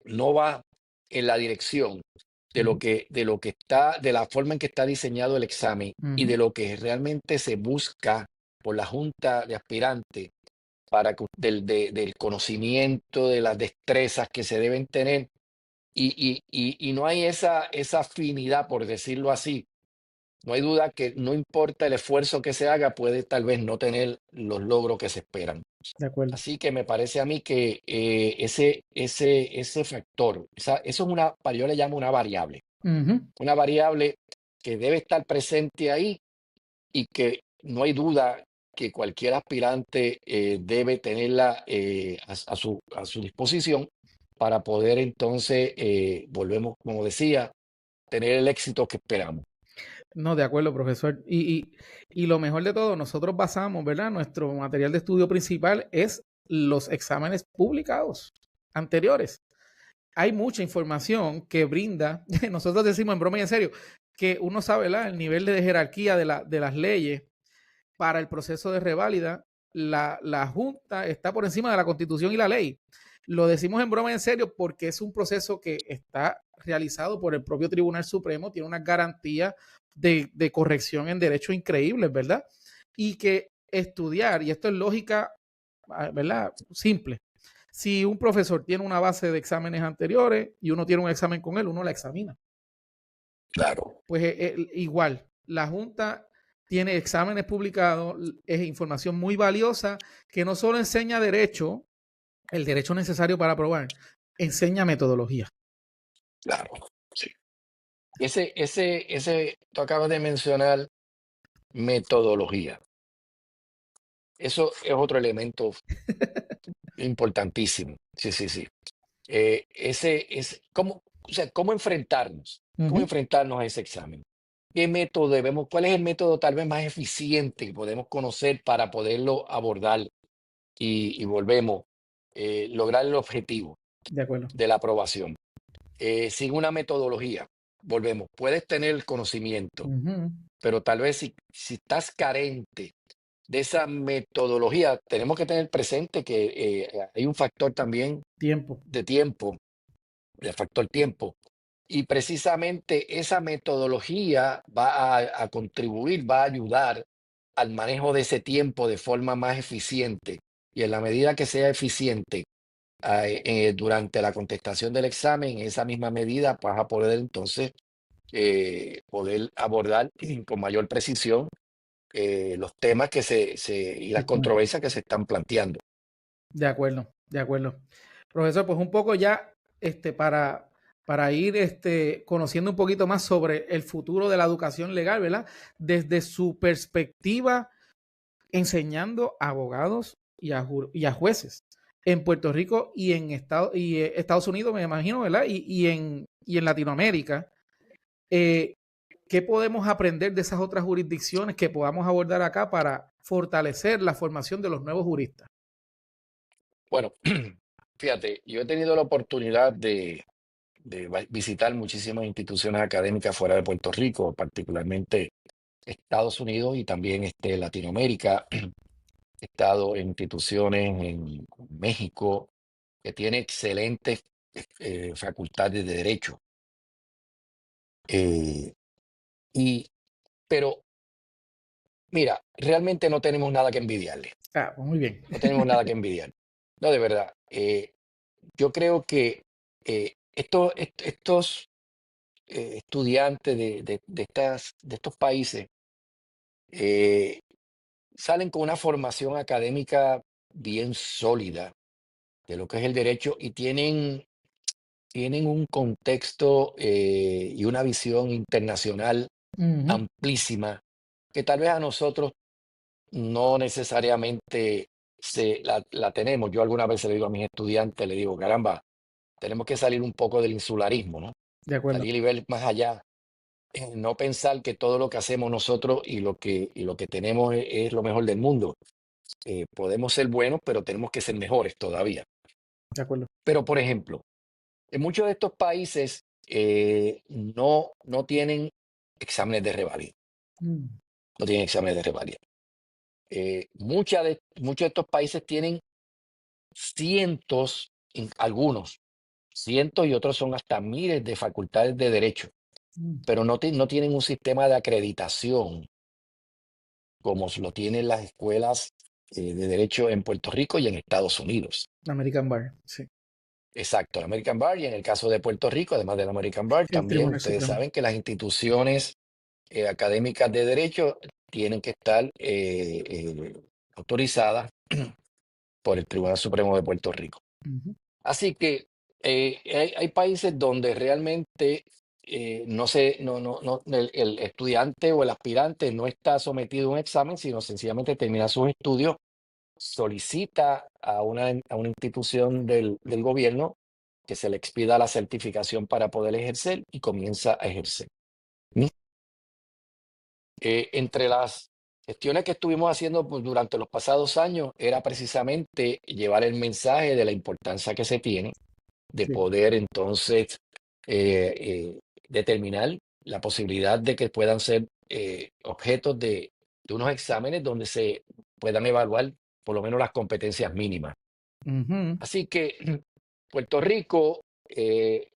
no va en la dirección Ujú, de la forma en que está diseñado el examen y ujú, de lo que realmente se busca por la junta de aspirantes para que del conocimiento, de las destrezas que se deben tener, y no hay esa afinidad, por decirlo así. No hay duda que no importa el esfuerzo que se haga, puede tal vez no tener los logros que se esperan. de acuerdo. Así que me parece a mí que ese factor, eso es yo le llamo Ujú, una variable que debe estar presente ahí y que no hay duda que cualquier aspirante debe tenerla a su disposición para poder entonces, volvemos, como decía, tener el éxito que esperamos. no, de acuerdo, profesor. Y lo mejor de todo, nosotros basamos, ¿verdad? Nuestro material de estudio principal es los exámenes publicados anteriores. Hay mucha información que brinda, nosotros decimos en broma y en serio, que uno sabe, ¿verdad? El nivel de jerarquía de las leyes para el proceso de reválida, la Junta está por encima de la Constitución y la ley. Lo decimos en broma y en serio porque es un proceso que está realizado por el propio Tribunal Supremo, tiene unas garantías de corrección en derecho increíbles, ¿verdad? Y que estudiar, y esto es lógica, ¿verdad? Simple. Si un profesor tiene una base de exámenes anteriores y uno tiene un examen con él, uno la examina. Claro, Pues igual, la Junta tiene exámenes publicados, es información muy valiosa que no solo enseña derecho, el derecho necesario para aprobar, enseña metodología. claro, sí. Tú acabas de mencionar metodología. Eso es otro elemento importantísimo. Sí, sí, sí. O sea, cómo Ujú, enfrentarnos a ese examen. ¿Cuál es el método tal vez más eficiente que podemos conocer para poderlo abordar y volvemos, lograr el objetivo de acuerdo. de la aprobación? Sin una metodología, volvemos, puedes tener el conocimiento, Ujú, pero tal vez si estás carente de esa metodología, tenemos que tener presente que hay un factor también tiempo. de tiempo, el factor tiempo. Y precisamente esa metodología va a contribuir, va a ayudar al manejo de ese tiempo de forma más eficiente. Y en la medida que sea eficiente durante la contestación del examen, en esa misma medida vas a poder entonces poder abordar con mayor precisión los temas y las controversias que se están planteando. De acuerdo, de acuerdo. Profesor, pues un poco ya para ir conociendo un poquito más sobre el futuro de la educación legal, ¿verdad? Desde su perspectiva enseñando a abogados y a jueces en Puerto Rico y en Estados Unidos, me imagino, ¿verdad? Y en Latinoamérica. Eh, ¿Qué podemos aprender de esas otras jurisdicciones que podamos abordar acá para fortalecer la formación de los nuevos juristas? Bueno, fíjate, yo he tenido la oportunidad de visitar muchísimas instituciones académicas fuera de Puerto Rico, particularmente Estados Unidos y también Latinoamérica. He estado en instituciones en México que tiene excelentes facultades de derecho. Eh, y, pero mira, realmente no tenemos nada que envidiarle, Ah, pues muy bien. no tenemos nada que envidiar. No, de verdad. Yo creo que estos estudiantes de estos países eh, salen con una formación académica bien sólida de lo que es el derecho y tienen un contexto y una visión internacional Ujú, amplísima que tal vez a nosotros no necesariamente la tenemos. Yo alguna vez le digo a mis estudiantes, le digo, caramba, tenemos que salir un poco del insularismo, ¿no? de acuerdo, Salir y ver más allá. No pensar que todo lo que hacemos nosotros y lo que tenemos es lo mejor del mundo. Podemos ser buenos, pero tenemos que ser mejores todavía. de acuerdo. Pero, por ejemplo, en muchos de estos países no tienen exámenes de revalida, Mm, no tienen exámenes de revalida. Muchos de estos países tienen cientos, algunos, cientos y otros son hasta miles de facultades de derecho, mm. pero no tienen un sistema de acreditación como lo tienen las escuelas de derecho en Puerto Rico y en Estados Unidos. American Bar, sí. Exacto, el American Bar y en el caso de Puerto Rico, además del American Bar, El también Tribunal ustedes Supremo. saben que las instituciones académicas de derecho tienen que estar autorizadas por el Tribunal Supremo de Puerto Rico. Ujú, Así que hay países donde realmente el estudiante o el aspirante no está sometido a un examen, sino sencillamente termina sus estudios, solicita a una institución del gobierno que se le expida la certificación para poder ejercer y comienza a ejercer. ¿Mm? Entre las gestiones que estuvimos haciendo pues, durante los pasados años era precisamente llevar el mensaje de la importancia que se tiene de sí. poder entonces eh, determinar la posibilidad de que puedan ser objetos de unos exámenes donde se puedan evaluar por lo menos las competencias mínimas. Ujú, Así que Puerto Rico,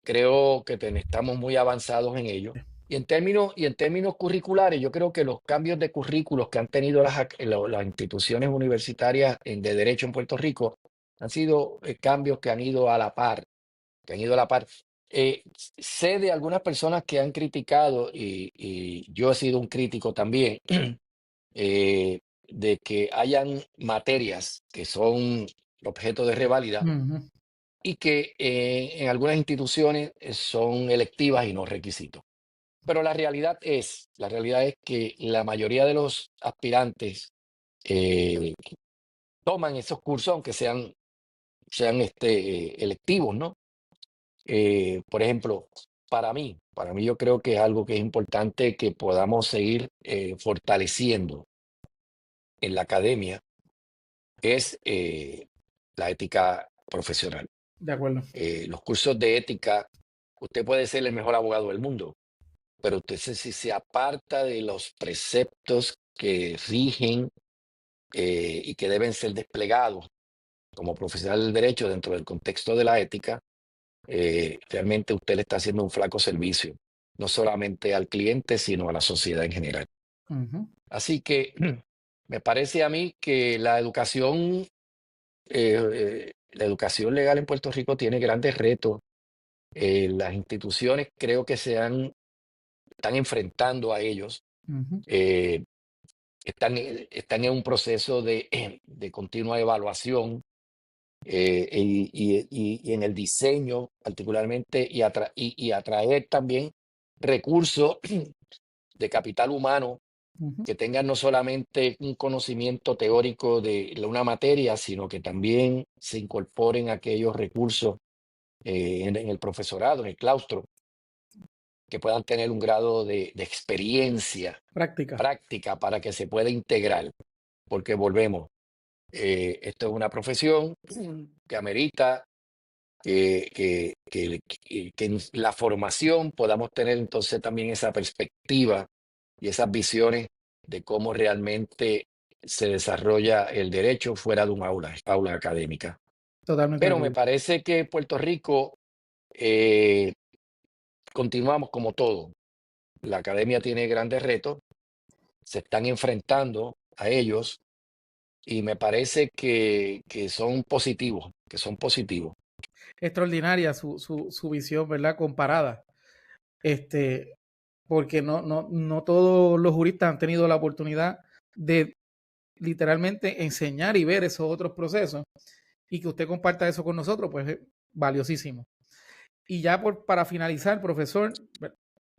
creo que estamos muy avanzados en ello. Y en términos curriculares, yo creo que los cambios de currículos que han tenido las instituciones universitarias de derecho en Puerto Rico han sido cambios que han ido a la par, que han ido a la par. Sé de algunas personas que han criticado, y yo he sido un crítico también, de que hayan materias que son objeto de reválida ujú, y que en algunas instituciones son electivas y no requisitos. Pero la realidad es que la mayoría de los aspirantes eh, toman esos cursos, aunque sean electivos, ¿no? Por ejemplo, para mí yo creo que es algo que es importante que podamos seguir fortaleciendo en la academia, es la ética profesional. de acuerdo. Los cursos de ética, usted puede ser el mejor abogado del mundo, pero usted si se aparta de los preceptos que rigen y que deben ser desplegados como profesional del derecho dentro del contexto de la ética, realmente usted le está haciendo un flaco servicio, no solamente al cliente, sino a la sociedad en general. Ujú, Así que me parece a mí que la educación legal en Puerto Rico tiene grandes retos. Las instituciones creo que están enfrentando a ellos. ujú, eh, están en un proceso de continua evaluación y en el diseño particularmente y atraer también recursos de capital humano ujú, que tengan no solamente un conocimiento teórico de una materia, sino que también se incorporen aquellos recursos en el profesorado, en el claustro, que puedan tener un grado de experiencia práctica. práctica para que se pueda integrar, porque volvemos, esto es una profesión que amerita que en la formación podamos tener entonces también esa perspectiva y esas visiones de cómo realmente se desarrolla el derecho fuera de un aula académica. Totalmente de Pero me acuerdo. parece que Puerto Rico eh, continuamos como todo. la academia tiene grandes retos, se están enfrentando a ellos y me parece que son positivos, que son positivos. Extraordinaria su visión, ¿verdad? Comparada. Este, porque no todos los juristas han tenido la oportunidad de literalmente enseñar y ver esos otros procesos, y que usted comparta eso con nosotros, pues es valiosísimo. Y ya para finalizar, profesor,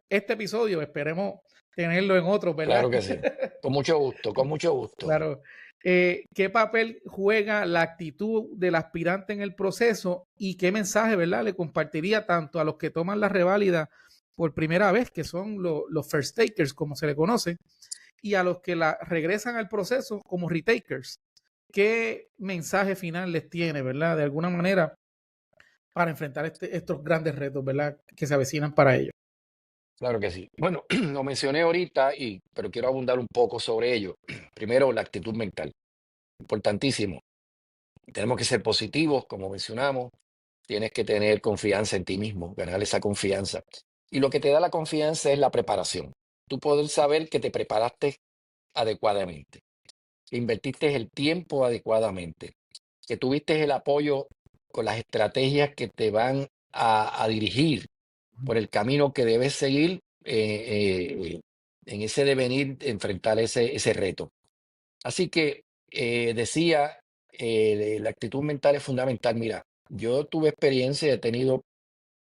este episodio esperemos tenerlo en otros, ¿verdad? Claro que sí. Con mucho gusto, con mucho gusto. Claro. ¿Qué papel juega la actitud del aspirante en el proceso y qué mensaje, ¿verdad?, le compartiría tanto a los que toman la reválida por primera vez, que son los first takers, como se le conoce, y a los que la regresan al proceso como retakers? ¿Qué mensaje final les tiene, ¿verdad?, de alguna manera, para enfrentar estos grandes retos, ¿verdad?, que se avecinan para ellos. Claro que sí. Bueno, lo mencioné ahorita, pero quiero abundar un poco sobre ello. Primero, la actitud mental. Importantísimo. Tenemos que ser positivos, como mencionamos. Tienes que tener confianza en ti mismo, ganar esa confianza. Y lo que te da la confianza es la preparación. Tú poder saber que te preparaste adecuadamente, que invertiste el tiempo adecuadamente, que tuviste el apoyo con las estrategias que te van a dirigir por el camino que debes seguir en ese devenir, enfrentar ese reto. Así que decía, la actitud mental es fundamental. Mira, yo tuve experiencia, he tenido,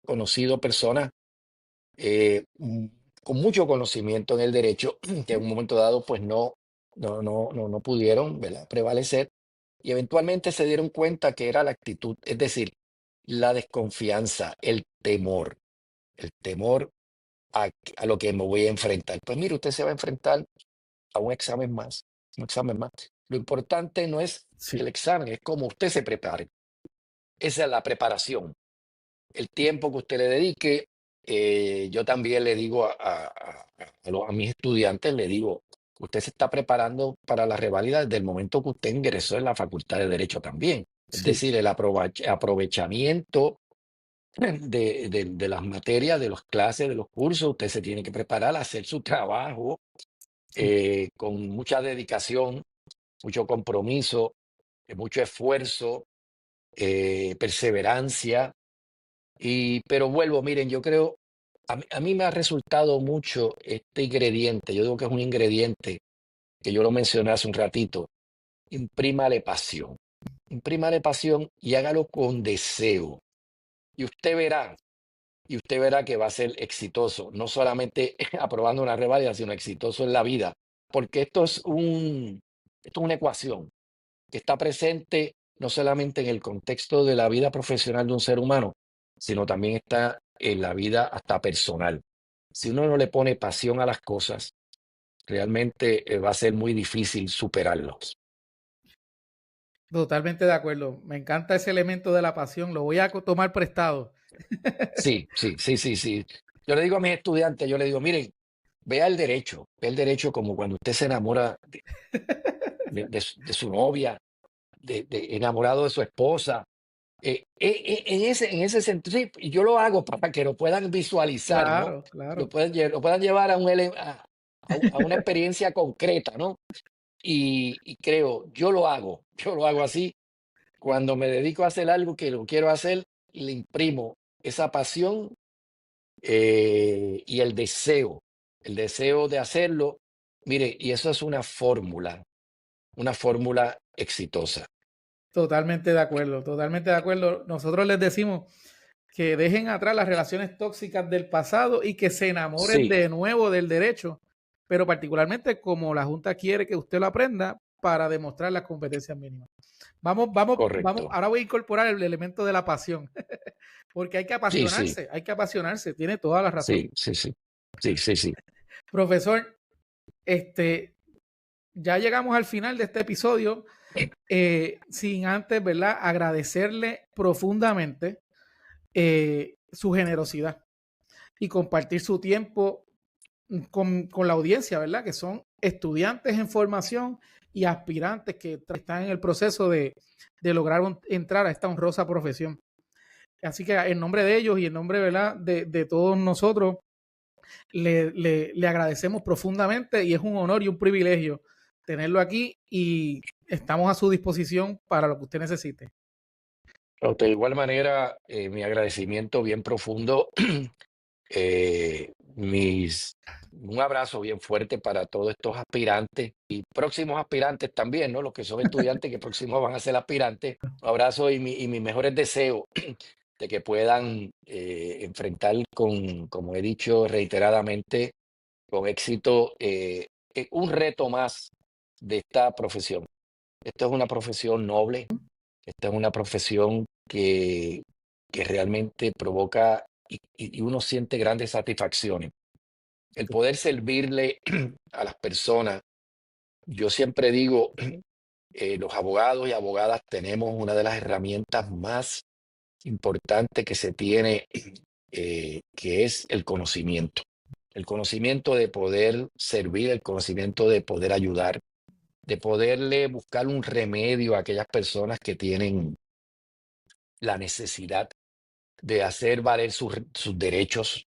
conocido personas con mucho conocimiento en el derecho que en un momento dado pues no pudieron, ¿verdad?, prevalecer y eventualmente se dieron cuenta que era la actitud, es decir, la desconfianza, el temor a lo que me voy a enfrentar. Pues mire, usted se va a enfrentar a un examen más, un examen más. Lo importante no es Sí, el examen, es cómo usted se prepare. Esa es la preparación, el tiempo que usted le dedique. Yo también le digo a mis estudiantes, le digo, usted se está preparando para la reválida desde el momento que usted ingresó en la Facultad de Derecho también. Es sí, decir, el aprovechamiento de las materias, de las clases, de los cursos, usted se tiene que preparar a hacer su trabajo sí. con mucha dedicación, mucho compromiso, mucho esfuerzo, perseverancia. Pero vuelvo, miren, yo creo, a mí me ha resultado mucho este ingrediente, yo digo que es un ingrediente que yo lo mencioné hace un ratito, imprímale pasión y hágalo con deseo. Y usted verá, y usted verá que va a ser exitoso, no solamente aprobando una reválida, sino exitoso en la vida, porque esto es una ecuación que está presente no solamente en el contexto de la vida profesional de un ser humano, sino también está en la vida hasta personal. Si uno no le pone pasión a las cosas, realmente va a ser muy difícil superarlos. Totalmente de acuerdo. Me encanta ese elemento de la pasión. Lo voy a tomar prestado. Sí, sí, sí, sí, sí. Yo le digo a mis estudiantes, yo le digo, miren, ve el derecho como cuando usted se enamora de su novia, enamorado de su esposa. En ese sentido, sí, y yo lo hago para que lo puedan visualizar, ¿no? Claro, claro. Lo puedan llevar a una experiencia concreta, ¿no? Y creo, yo lo hago así. Cuando me dedico a hacer algo que lo quiero hacer, le imprimo esa pasión y el deseo de hacerlo. Mire, y eso es una fórmula exitosa. Totalmente de acuerdo, totalmente de acuerdo. Nosotros les decimos que dejen atrás las relaciones tóxicas del pasado y que se enamoren Sí, de nuevo del derecho, pero particularmente como la Junta quiere que usted lo aprenda para demostrar las competencias mínimas. Vamos. correcto. Ahora voy a incorporar el elemento de la pasión, porque Sí, sí, hay que apasionarse, tiene toda la razón. sí, sí, sí. Sí, sí, sí. Profesor, ya llegamos al final de este episodio, sin antes, ¿verdad?, agradecerle profundamente su generosidad y compartir su tiempo con la audiencia, ¿verdad?, que son estudiantes en formación y aspirantes que están en el proceso de lograr entrar a esta honrosa profesión. Así que en nombre de ellos y en nombre, ¿verdad?, de todos nosotros, Le agradecemos profundamente y es un honor y un privilegio tenerlo aquí y estamos a su disposición para lo que usted necesite. De igual manera, mi agradecimiento bien profundo, un abrazo bien fuerte para todos estos aspirantes y próximos aspirantes también, ¿no? Los que son estudiantes que próximos van a ser aspirantes. Un abrazo y mis mejores deseos de que puedan enfrentar como he dicho reiteradamente, con éxito, un reto más de esta profesión. Esto es una profesión noble, esta es una profesión que realmente provoca y uno siente grandes satisfacciones. El poder servirle a las personas. Yo siempre digo, los abogados y abogadas tenemos una de las herramientas más importantes que se tiene, que es el conocimiento. El conocimiento de poder servir, el conocimiento de poder ayudar, de poderle buscar un remedio a aquellas personas que tienen la necesidad de hacer valer sus derechos,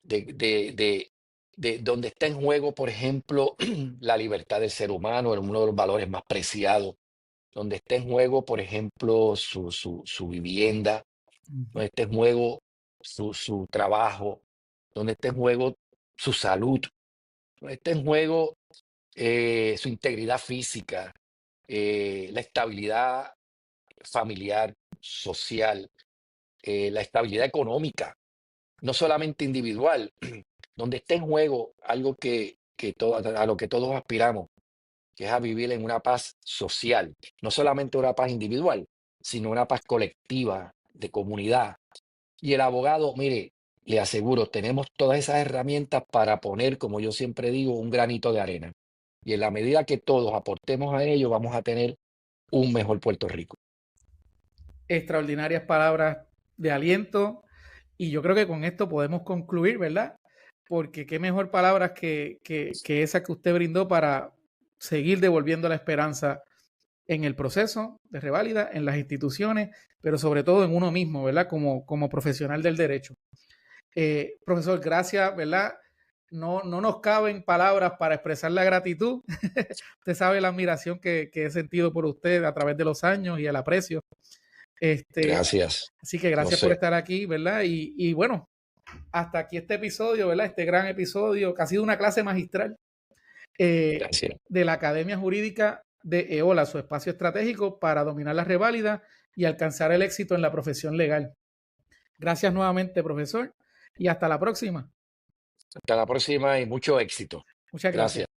de, de, de donde está en juego, por ejemplo, la libertad del ser humano, uno de los valores más preciados, donde está en juego, por ejemplo, su vivienda, donde está en juego su trabajo, donde está en juego su salud, donde está en juego su integridad física, la estabilidad familiar, social, la estabilidad económica, no solamente individual, donde está en juego algo a lo que todos aspiramos, que es a vivir en una paz social, no solamente una paz individual, sino una paz colectiva, de comunidad. Y el abogado, mire, le aseguro, tenemos todas esas herramientas para poner, como yo siempre digo, un granito de arena. Y en la medida que todos aportemos a ello, vamos a tener un mejor Puerto Rico. Extraordinarias palabras de aliento y yo creo que con esto podemos concluir, ¿verdad? Porque qué mejor palabras que esa que usted brindó para seguir devolviendo la esperanza en el proceso de reválida, en las instituciones, pero sobre todo en uno mismo, ¿verdad? Como profesional del derecho. Profesor, gracias, ¿verdad? No nos caben palabras para expresar la gratitud. Usted sabe la admiración que he sentido por usted a través de los años y el aprecio. Gracias. Así que No gracias por sé. estar aquí, ¿verdad? Y bueno, hasta aquí este episodio, ¿verdad? Este gran episodio, que ha sido una clase magistral Gracias. de la Academia Jurídica de EOLA, su espacio estratégico para dominar la reválida y alcanzar el éxito en la profesión legal. Gracias nuevamente, profesor, y hasta la próxima. Hasta la próxima y mucho éxito. Muchas Gracias. gracias.